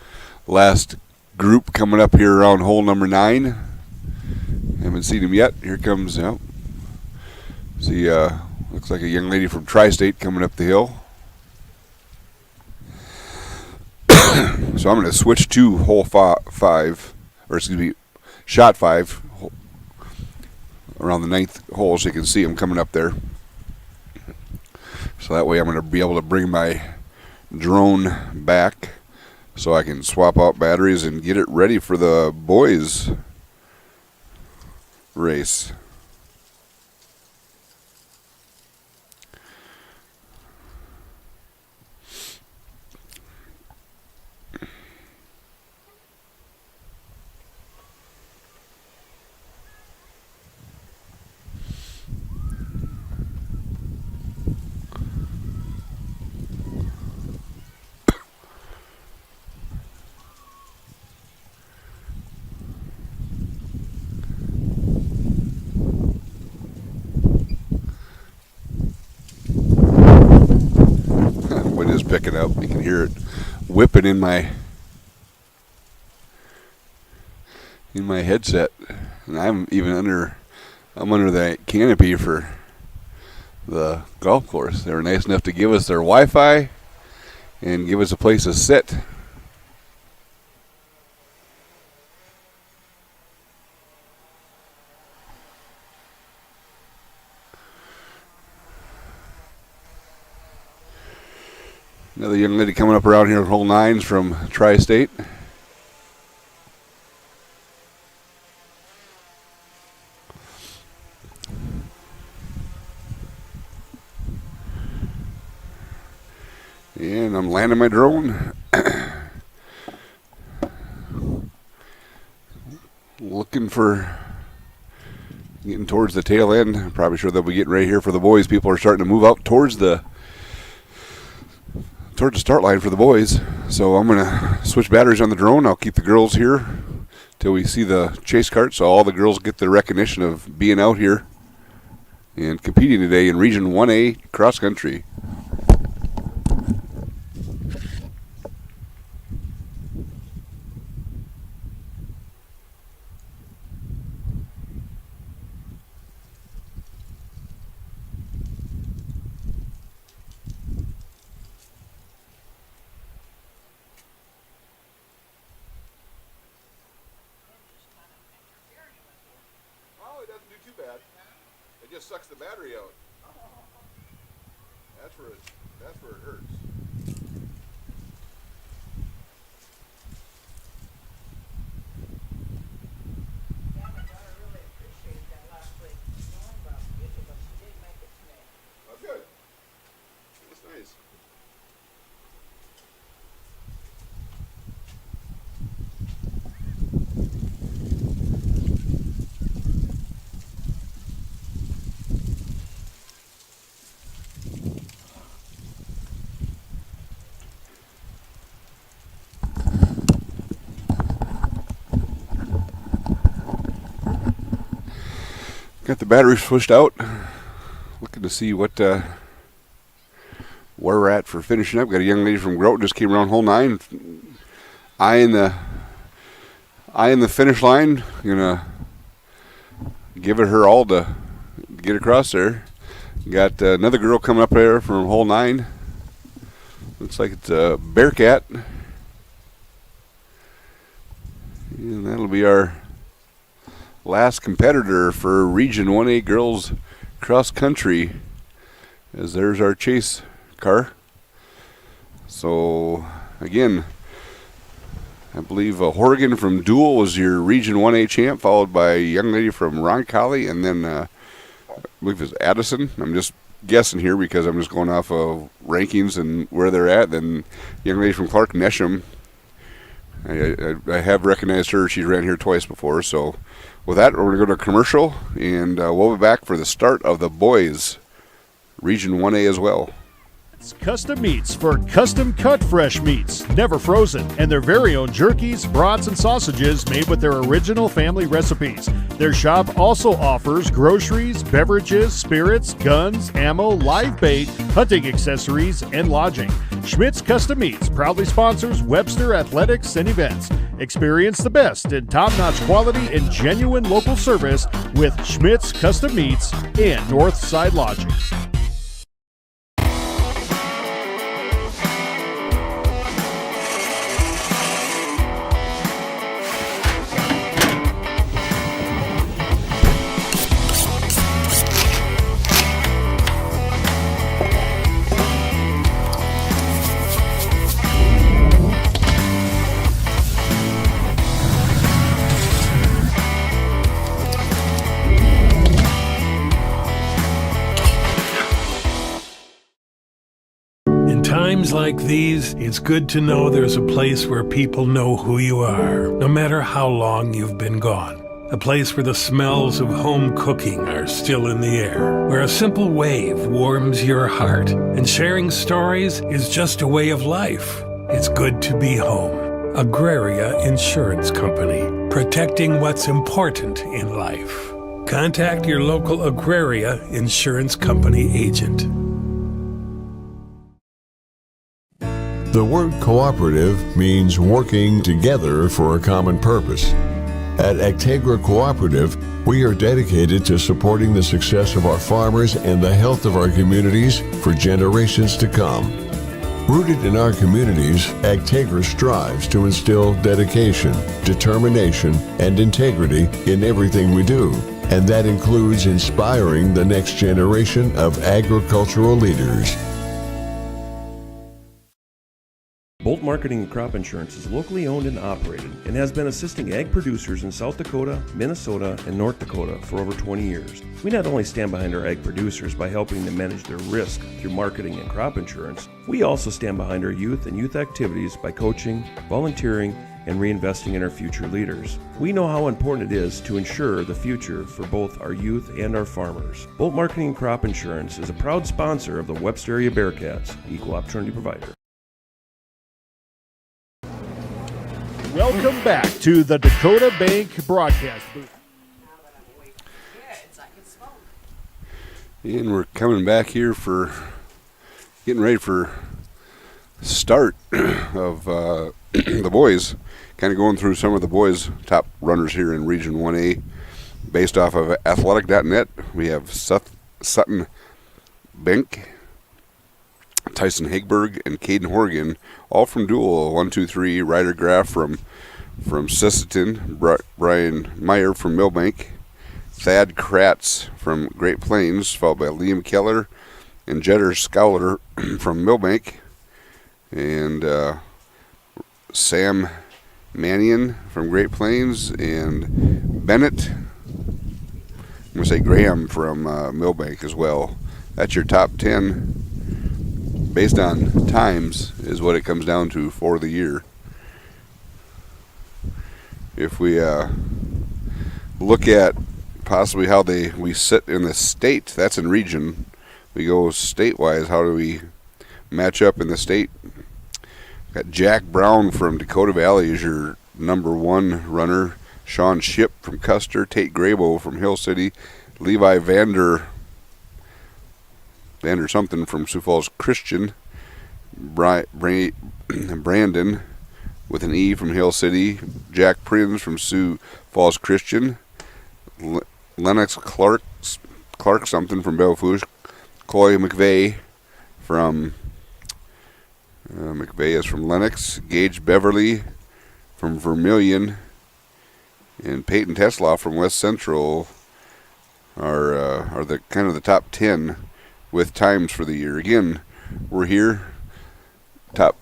last group coming up here around hole number 9. Haven't seen him yet. Here comes, see, looks like a young lady from Tri-State coming up the hill. So I'm going to switch to hole 5, or excuse me, shot 5, around the 9th hole, so you can see him coming up there. So that way I'm going to be able to bring my drone back so I can swap out batteries and get it ready for the boys' race. Wind is picking up. You can hear it whipping in my headset, and I'm under the canopy for the golf course. They were nice enough to give us their Wi-Fi and give us a place to sit. Another young lady coming up around here, hole 9's from Tri-State. And I'm landing my drone. Looking for getting towards the tail end. I'm probably sure they'll be getting right here for the boys. People are starting to move out towards the start line for the boys. So I'm going to switch batteries on the drone. I'll keep the girls here till we see the chase cart, so all the girls get the recognition of being out here and competing today in Region 1A cross country. It just sucks the battery out. That's where it hurts. Got the batteries pushed out. Looking to see what where we're at for finishing up. Got a young lady from Groton just came around hole 9. Eyeing the finish line. Gonna give it her all to get across there. Got another girl coming up there from hole 9. Looks like it's a Bearcat. And that'll be our last competitor for Region 1A Girls Cross Country, as there's our chase car. So, again, I believe Horgan from Dual was your Region 1A champ, followed by a young lady from Roncalli, and then I believe it's Addison. I'm just guessing here because I'm just going off of rankings and where they're at. Then young lady from Clark Nesham. I have recognized her. She's ran here twice before. So with that, we're going to go to commercial, and we'll be back for the start of the boys Region 1A as well. It's Custom Meats for custom cut fresh meats, never frozen, and their very own jerkies, brats, and sausages made with their original family recipes. Their shop also offers groceries, beverages, spirits, guns, ammo, live bait, hunting accessories, and lodging. Schmidt's Custom Meats proudly sponsors Webster athletics and events. Experience the best in top-notch quality and genuine local service with Schmidt's Custom Meats and Northside Lodging. Times like these, it's good to know there's a place where people know who you are, no matter how long you've been gone. A place where the smells of home cooking are still in the air, where a simple wave warms your heart, and sharing stories is just a way of life. It's good to be home. Agraria Insurance Company, protecting what's important in life. Contact your local Agraria Insurance Company agent. The word cooperative means working together for a common purpose. At Actegra Cooperative, we are dedicated to supporting the success of our farmers and the health of our communities for generations to come. Rooted in our communities, Actegra strives to instill dedication, determination, and integrity in everything we do, and that includes inspiring the next generation of agricultural leaders. Bolt Marketing and Crop Insurance is locally owned and operated and has been assisting ag producers in South Dakota, Minnesota, and North Dakota for over 20 years. We not only stand behind our ag producers by helping them manage their risk through marketing and crop insurance, we also stand behind our youth and youth activities by coaching, volunteering, and reinvesting in our future leaders. We know how important it is to ensure the future for both our youth and our farmers. Bolt Marketing and Crop Insurance is a proud sponsor of the Webster area Bearcats, equal opportunity provider. Welcome back to the Dakota Bank broadcast booth. And we're coming back here for getting ready for start of the boys. Kind of going through some of the boys' top runners here in Region 1A. Based off of athletic.net, we have Sutton Bank, Tyson Hagberg, and Caden Horgan, all from Dual. 1, 2, 3. Ryder Graff from Sisseton, Brian Meyer from Millbank, Thad Kratz from Great Plains, followed by Liam Keller and Jetter Schouler from Millbank, and Sam Mannion from Great Plains, and Bennett, I'm going to say Graham from Millbank as well. That's your top 10. Based on times is what it comes down to for the year. If we look at possibly how we sit in the state, that's in region. We go state-wise, how do we match up in the state? Got Jack Brown from Dakota Valley is your number 1 runner. Sean Ship from Custer, Tate Grabo from Hill City, Levi Vander something from Sioux Falls Christian. Brandon with an E from Hill City. Jack Prinz from Sioux Falls Christian. Lennox Clark something from Bellefouche. Coy McVeigh from McVeigh is from Lennox. Gage Beverly from Vermilion. And Peyton Tesla from West Central are the kind of the top 10 with times for the year. Again, we're here. Top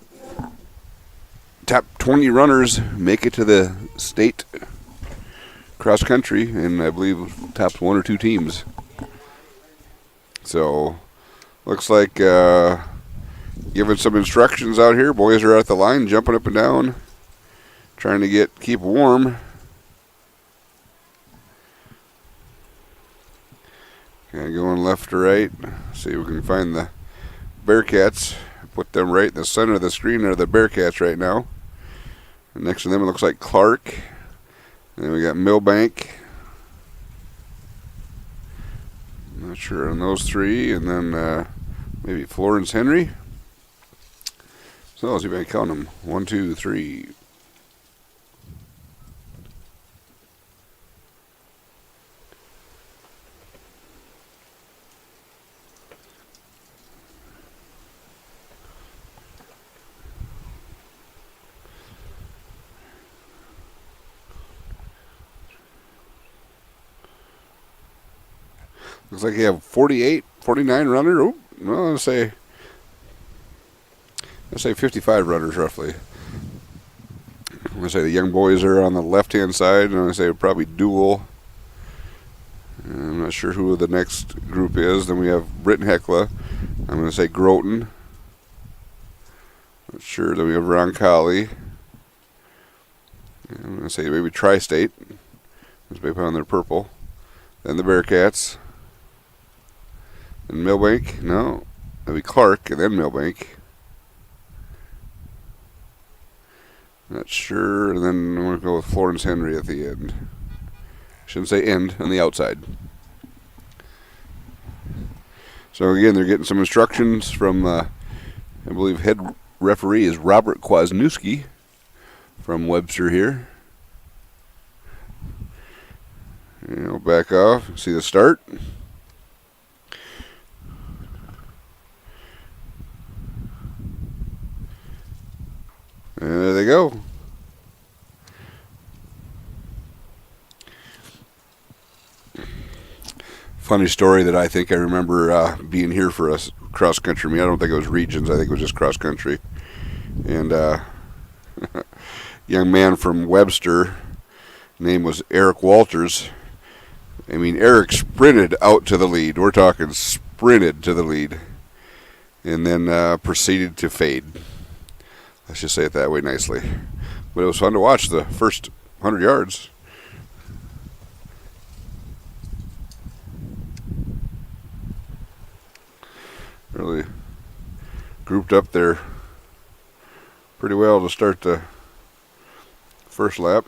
20 runners make it to the state cross country, and I believe top 1 or 2 teams. So looks like giving some instructions out here. Boys are at the line, jumping up and down, trying to keep warm. Okay, going left to right. See if we can find the Bearcats. Put them right in the center of the screen. Are the Bearcats right now. And next to them it looks like Clark. And then we got Milbank. Not sure on those 3. And then maybe Florence Henry. So let's see if I can count them. 1, 2, 3. Looks like you have 48, 49 runner. Oh, well, let's say 55 runners roughly. I'm going to say the young boys are on the left-hand side, and I'm going to say probably dual. I'm not sure who the next group is. Then we have Britton Hecla. I'm going to say Groton. Not sure. Then we have Roncalli. I'm going to say maybe Tri-State. Let's maybe on their purple. Then the Bearcats. And Milbank, no, that'd be Clark, and then Milbank. Not sure, and then I'm going to go with Florence Henry at the end. Shouldn't say end, on the outside. So again, they're getting some instructions from, I believe head referee is Robert Kwasniewski from Webster here. And we'll back off, see the start. And there they go. Funny story that I think I remember being here for a cross country meet. I don't think it was regions. I think it was just cross country. And young man from Webster, name was Eric Walters. I mean, Eric sprinted out to the lead. We're talking sprinted to the lead. And then proceeded to fade. Let's just say it that way nicely. But it was fun to watch the first 100 yards. Really grouped up there pretty well to start the first lap.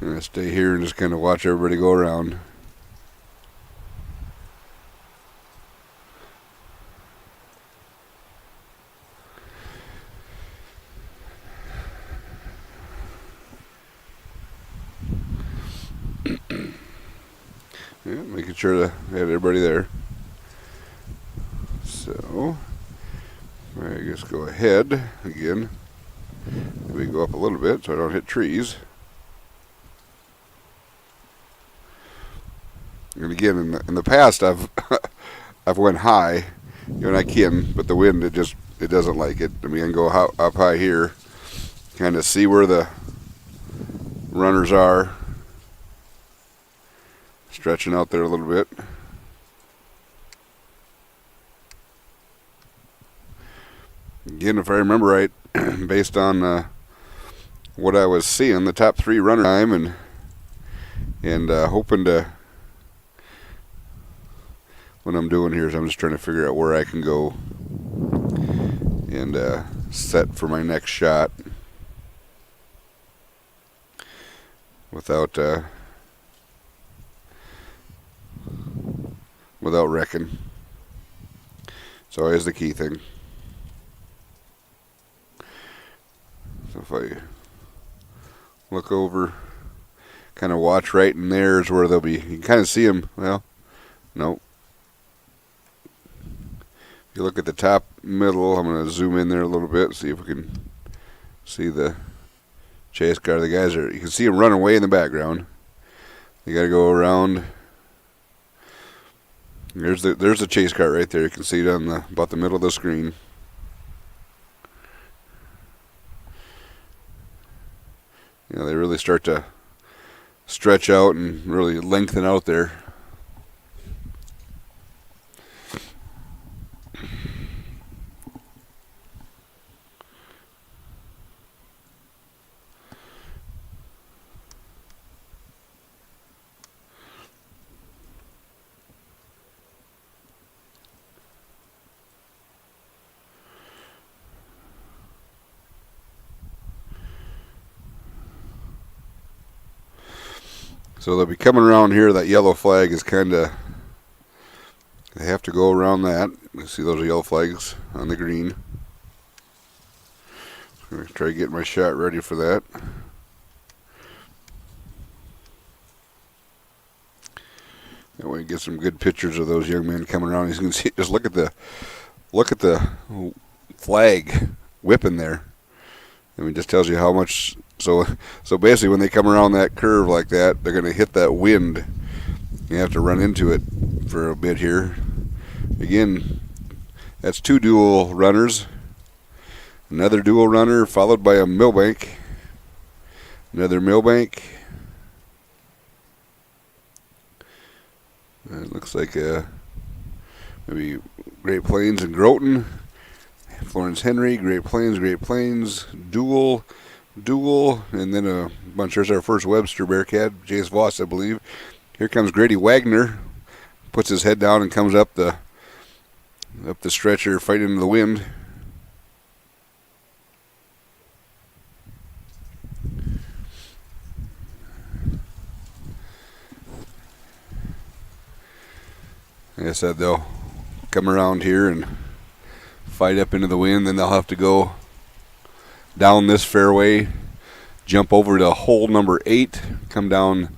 I'm going to stay here and just kind of watch everybody go around. Yeah, making sure that I had everybody there. So, I guess go ahead again. Maybe go up a little bit so I don't hit trees. And again, in the past, I've went high, and I can, but the wind it doesn't like it. I mean, I can go up high here, kind of see where the runners are, stretching out there a little bit. Again, if I remember right, based on what I was seeing, the top 3 runner time, and hoping to. What I'm doing here is I'm just trying to figure out where I can go and set for my next shot without wrecking. It's always the key thing. So if I look over, kind of watch right in there is where they'll be. You can kind of see them. Well, no. If you look at the top middle, I'm going to zoom in there a little bit, see if we can see the chase car. The guys are, you can see them running away in the background. You got to go around. There's the chase cart right there. You can see it on about the middle of the screen. You know, they really start to stretch out and really lengthen out there. So they'll be coming around here. That yellow flag is kind of, they have to go around that. You see those yellow flags on the green. I'm going to try to get my shot ready for that. That way, get some good pictures of those young men coming around. As you can see, just look at the flag whipping there. I mean, it just tells you how much. So basically, when they come around that curve like that, they're going to hit that wind. You have to run into it for a bit here. Again, that's 2 dual runners. Another dual runner followed by a millbank. Another millbank. It looks like maybe Great Plains and Groton. Florence Henry, Great Plains, dual, and then a bunch. There's our first Webster Bearcat, Jace Voss, I believe. Here comes Grady Wagner, puts his head down and comes up the stretcher, fighting in the wind. Like I said, they'll come around here and fight up into the wind, then they'll have to go down this fairway, jump over to hole number 8, come down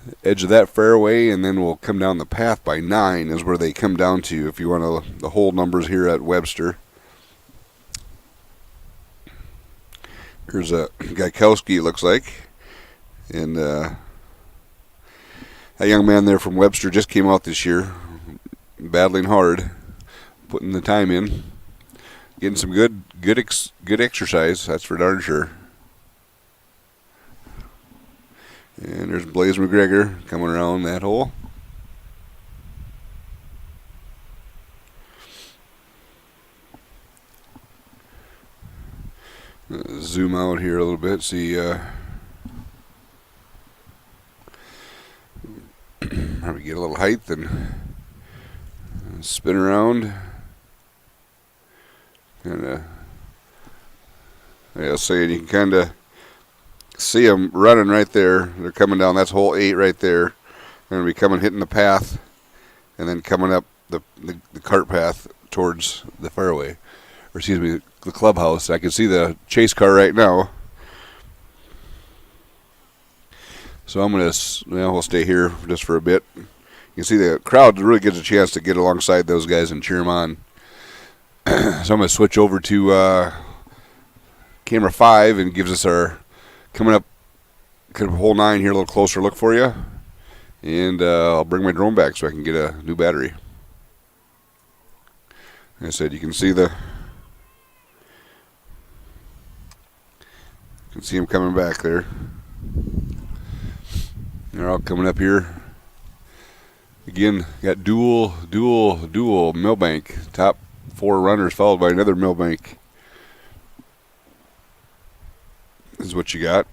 the edge of that fairway, and then we'll come down the path by 9 is where they come down to if you want to, the hole numbers here at Webster. Here's a Gaikowski, it looks like, and that young man there from Webster just came out this year, battling hard, putting the time in. Getting some good exercise, that's for darn sure. And there's Blaze McGregor coming around that hole. Zoom out here a little bit, see probably get a little height and spin around. And yeah, so you can kind of see them running right there. They're coming down. That's hole 8 right there. They're going to be coming, hitting the path, and then coming up the cart path towards the fairway, or excuse me, the clubhouse. I can see the chase car right now. So I'm going to, we'll stay here just for a bit. You can see the crowd really gets a chance to get alongside those guys and cheer them on. So I'm going to switch over to camera 5 and gives us our coming up kind of hole 9 here, a little closer look for you. And I'll bring my drone back so I can get a new battery. Like I said, you can see them coming back there. They're all coming up here. Again, got dual millbank. Top 4 runners followed by another millbank. This is what you got.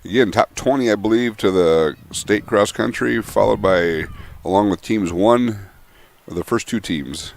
Again, top 20, I believe, to the state cross country, followed by, along with teams 1, or the first 2 teams.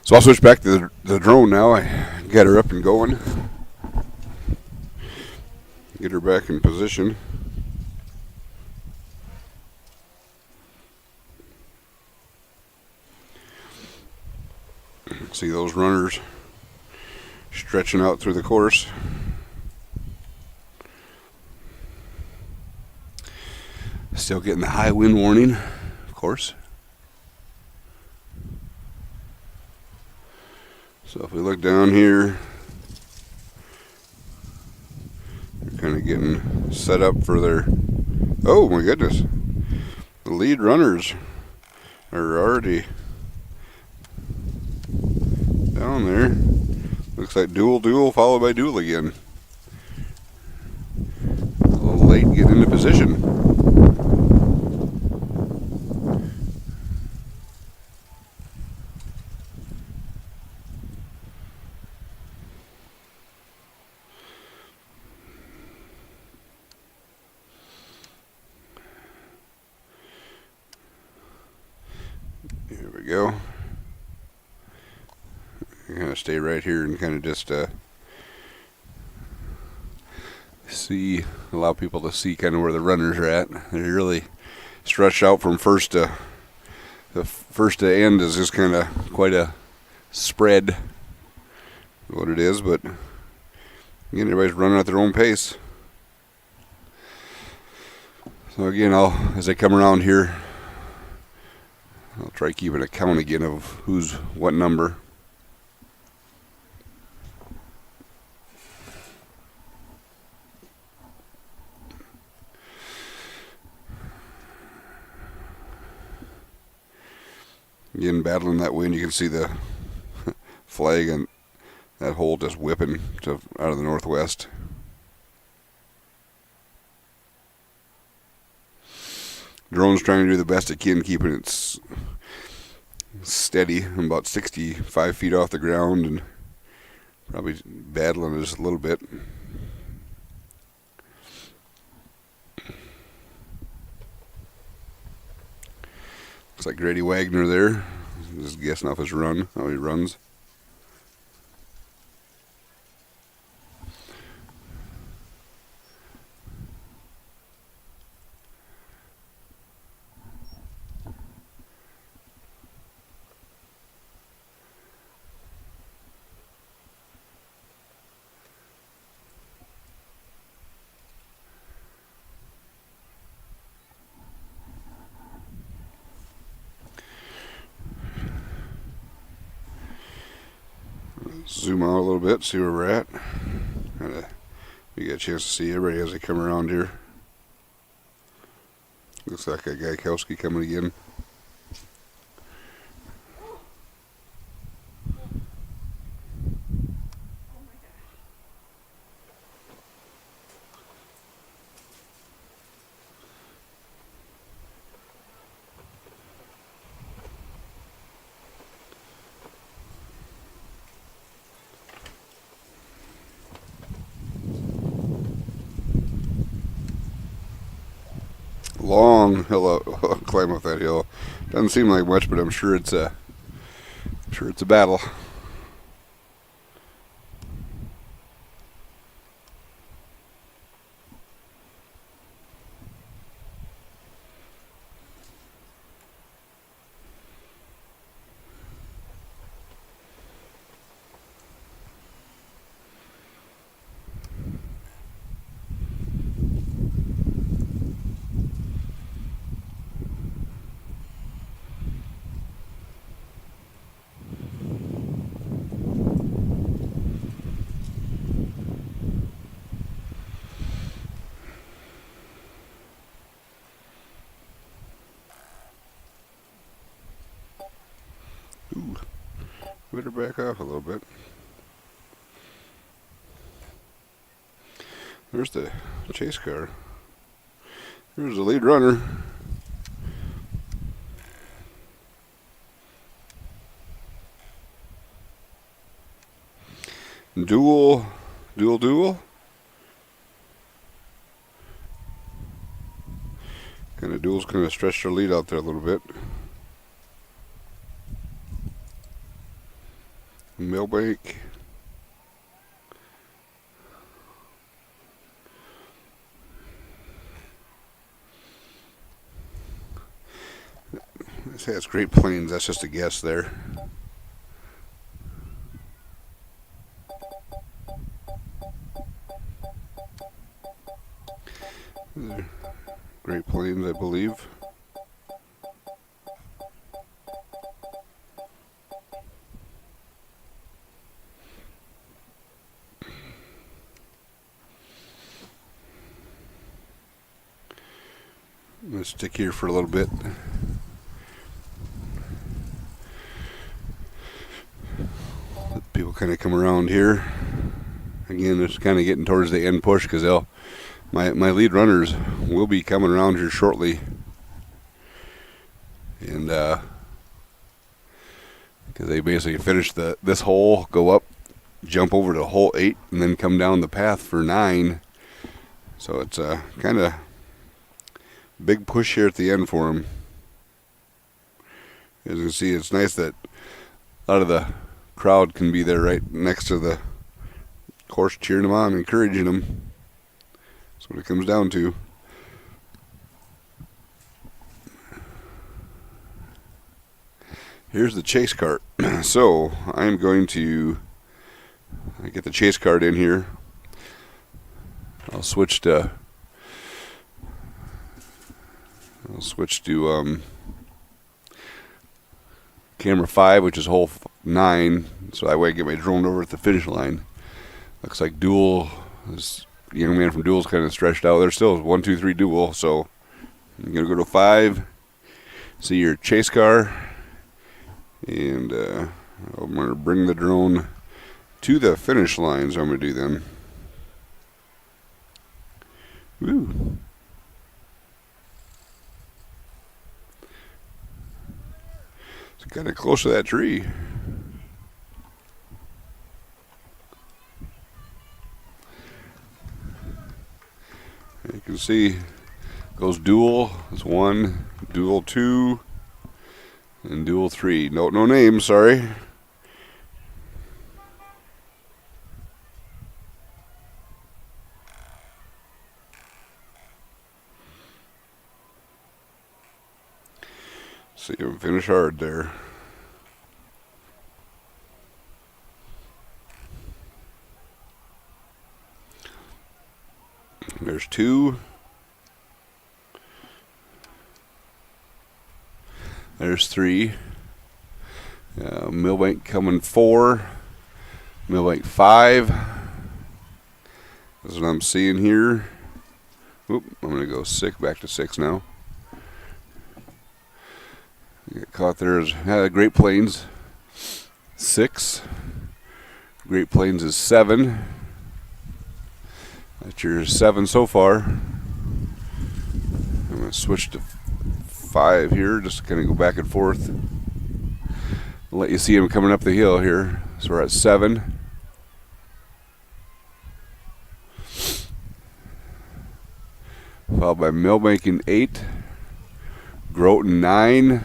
So I'll switch back to the drone now. I got her up and going. Get her back in position. See those runners stretching out through the course. Still getting the high wind warning, of course. So if we look down here, they're kind of getting set up for their, oh my goodness, the lead runners are already down there. Looks like duel followed by duel again. A little late getting into position. Here we go. I'm going to stay right here and kind of just allow people to see kind of where the runners are at. They really stretch out from first to end is just kind of quite a spread, what it is, but again, everybody's running at their own pace. So again, as I come around here, I'll try keeping a count again of who's what number. Again, battling that wind, you can see the flag and that hole just whipping out of the northwest. Drone's trying to do the best it can, keeping it steady. I'm about 65 feet off the ground and probably battling it just a little bit. Looks like Grady Wagner there. Just guessing off his run, how he runs. Zoom out a little bit, see where we're at. You get a chance to see everybody as they come around here. Looks like a Gaikowski coming again. Long hill climb up that hill. Doesn't seem like much, but I'm sure it's a battle. Ooh, better back off a little bit. There's the chase car. There's the lead runner. Duel. Kind of duels kind of stretched their lead out there a little bit. Milbank. I say it's Great Plains. That's just a guess there. Great Plains, I believe. I'm going to stick here for a little bit. Let people kind of come around here. Again, it's kind of getting towards the end push because my lead runners will be coming around here shortly. And because they basically finish this hole, go up, jump over to hole 8, and then come down the path for 9. So it's a kind of big push here at the end for them. As you can see, it's nice that a lot of the crowd can be there right next to the course, cheering them on, encouraging them. That's what it comes down to. Here's the chase cart. So I'm going to get the chase cart in here. I'll switch to camera 5, which is hole 9, so that way I get my drone over at the finish line. Looks like Duel, this young man from Duel is kind of stretched out. There's still 1, 2, 3 Duel, so I'm going to go to 5, see your chase car, and I'm going to bring the drone to the finish line, so I'm going to do them. Woo! It's kind of close to that tree. You can see goes Duel. It's 1, Duel 2, and Duel 3. No names, sorry. See him finish hard there. There's 2. There's 3. Milbank coming 4. Milbank 5. That's what I'm seeing here. Oop, I'm going to go back to 6 now. Get caught there is Great Plains 6. Great Plains is 7. That's your 7 so far. I'm going to switch to 5 here, just to kind of go back and forth. I'll let you see him coming up the hill here. So we're at 7. Followed by Milbank in 8. Groton 9.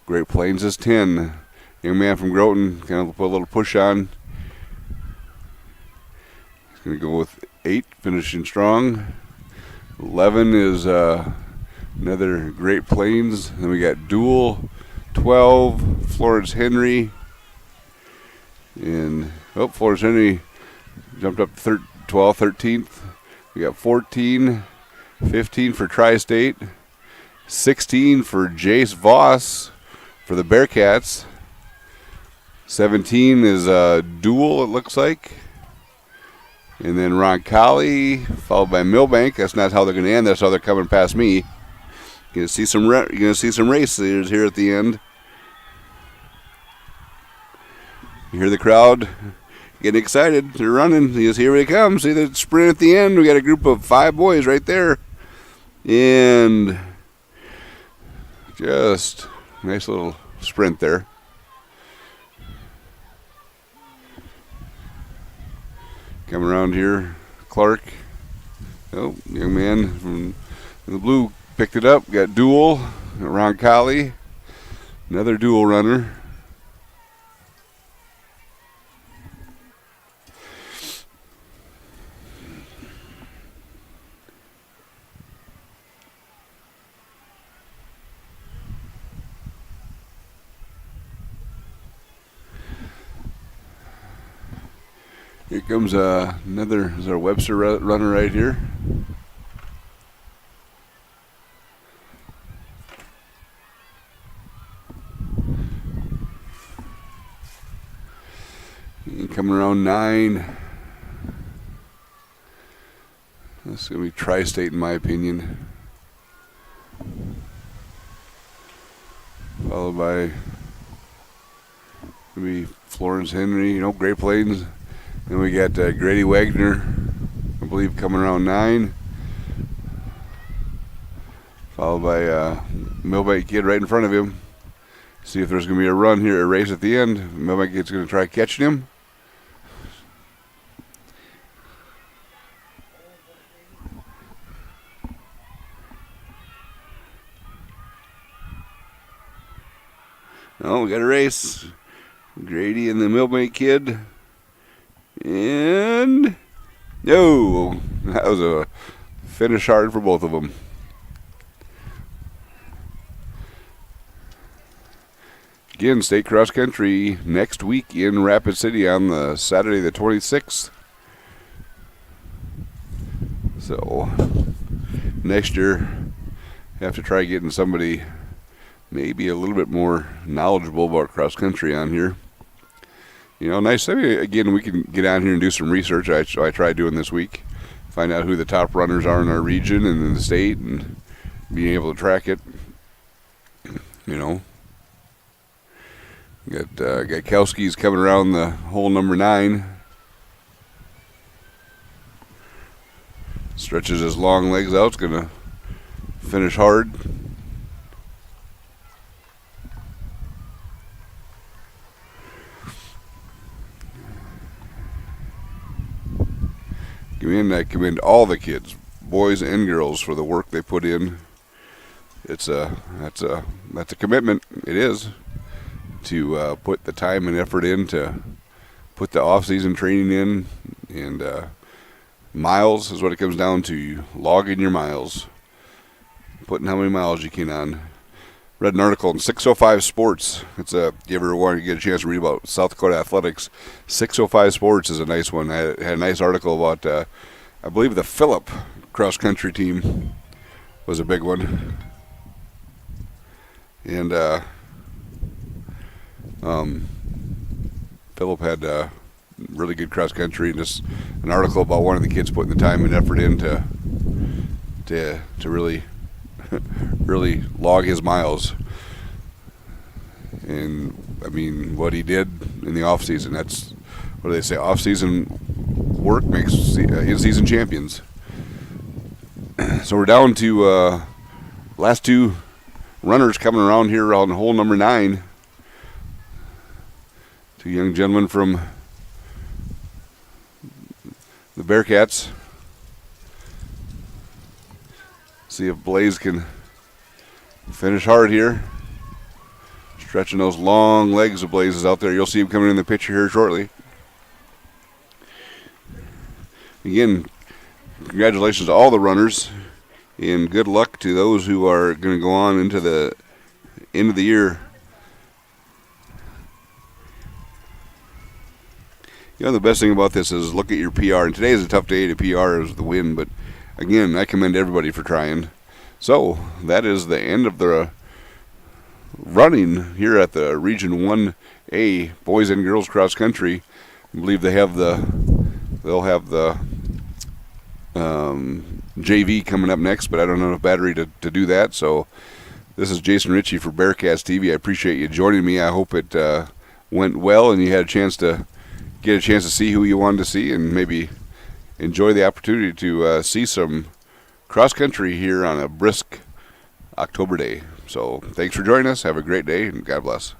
Great Plains is 10. Young man from Groton kind of put a little push on. He's going to go with 8, finishing strong. 11 is another Great Plains. Then we got Duel, 12, Florence Henry. And, Florence Henry jumped up 12, 13th. We got 14, 15 for Tri-State, 16 for Jace Voss for the Bearcats. 17 is Duel, it looks like. And then Ron Colley, followed by Milbank. That's not how they're going to end. That's how they're coming past me. You're going to see some races here at the end. You hear the crowd getting excited. They're running. Here they come. See the sprint at the end. We got a group of 5 boys right there. And just nice little sprint there. Coming around here, Clark. Young man from the blue picked it up. Got Duel, Ron Colley, another Duel runner. Here comes another, is our Webster runner right here. And coming around 9. This is going to be Tri-State in my opinion. Followed by maybe Florence Henry, Great Plains. Then we got Grady Wagner, I believe, coming around 9. Followed by Millbank Kid right in front of him. See if there's going to be a run here, a race at the end. Millbank Kid's going to try catching him. Oh, we got a race. Grady and the Millbank Kid. And no, that was a finish hard for both of them. Again, state cross country next week in Rapid City on the Saturday the 26th. So next year, have to try getting somebody maybe a little bit more knowledgeable about cross country on here. Nice. I mean, again, we can get on here and do some research. I tried doing this week. Find out who the top runners are in our region and in the state and being able to track it. Got Kowski's coming around the hole number 9. Stretches his long legs out. It's going to finish hard. I commend all the kids, boys and girls, for the work they put in. That's a commitment. It is to put the time and effort in, to put the off-season training in, and miles is what it comes down to. Logging your miles, putting how many miles you can on. Read an article in 605 Sports. It's you ever want to get a chance to read about South Dakota athletics? 605 Sports is a nice one. I had a nice article about, I believe the Phillip cross country team was a big one, and Phillip had really good cross country, and just an article about one of the kids putting the time and effort in to really really log his miles. And I mean, what he did in the off season, that's, what do they say, off season work makes in season champions. So we're down to last 2 runners coming around here on hole number 9. 2 young gentlemen from the Bearcats. See if Blaze can finish hard here. Stretching those long legs of Blaze is out there. You'll see him coming in the picture here shortly. Again, congratulations to all the runners, and good luck to those who are going to go on into the end of the year. The best thing about this is look at your PR. And today is a tough day to PR as the win, but again, I commend everybody for trying. So that is the end of the running here at the Region 1A boys and girls cross country. I believe they'll have the JV coming up next, but I don't have enough battery to do that. So this is Jason Ritchie for Bearcats TV. I appreciate you joining me. I hope it went well and you had a chance to see who you wanted to see, and maybe enjoy the opportunity to see some cross country here on a brisk October day. So thanks for joining us. Have a great day, and God bless.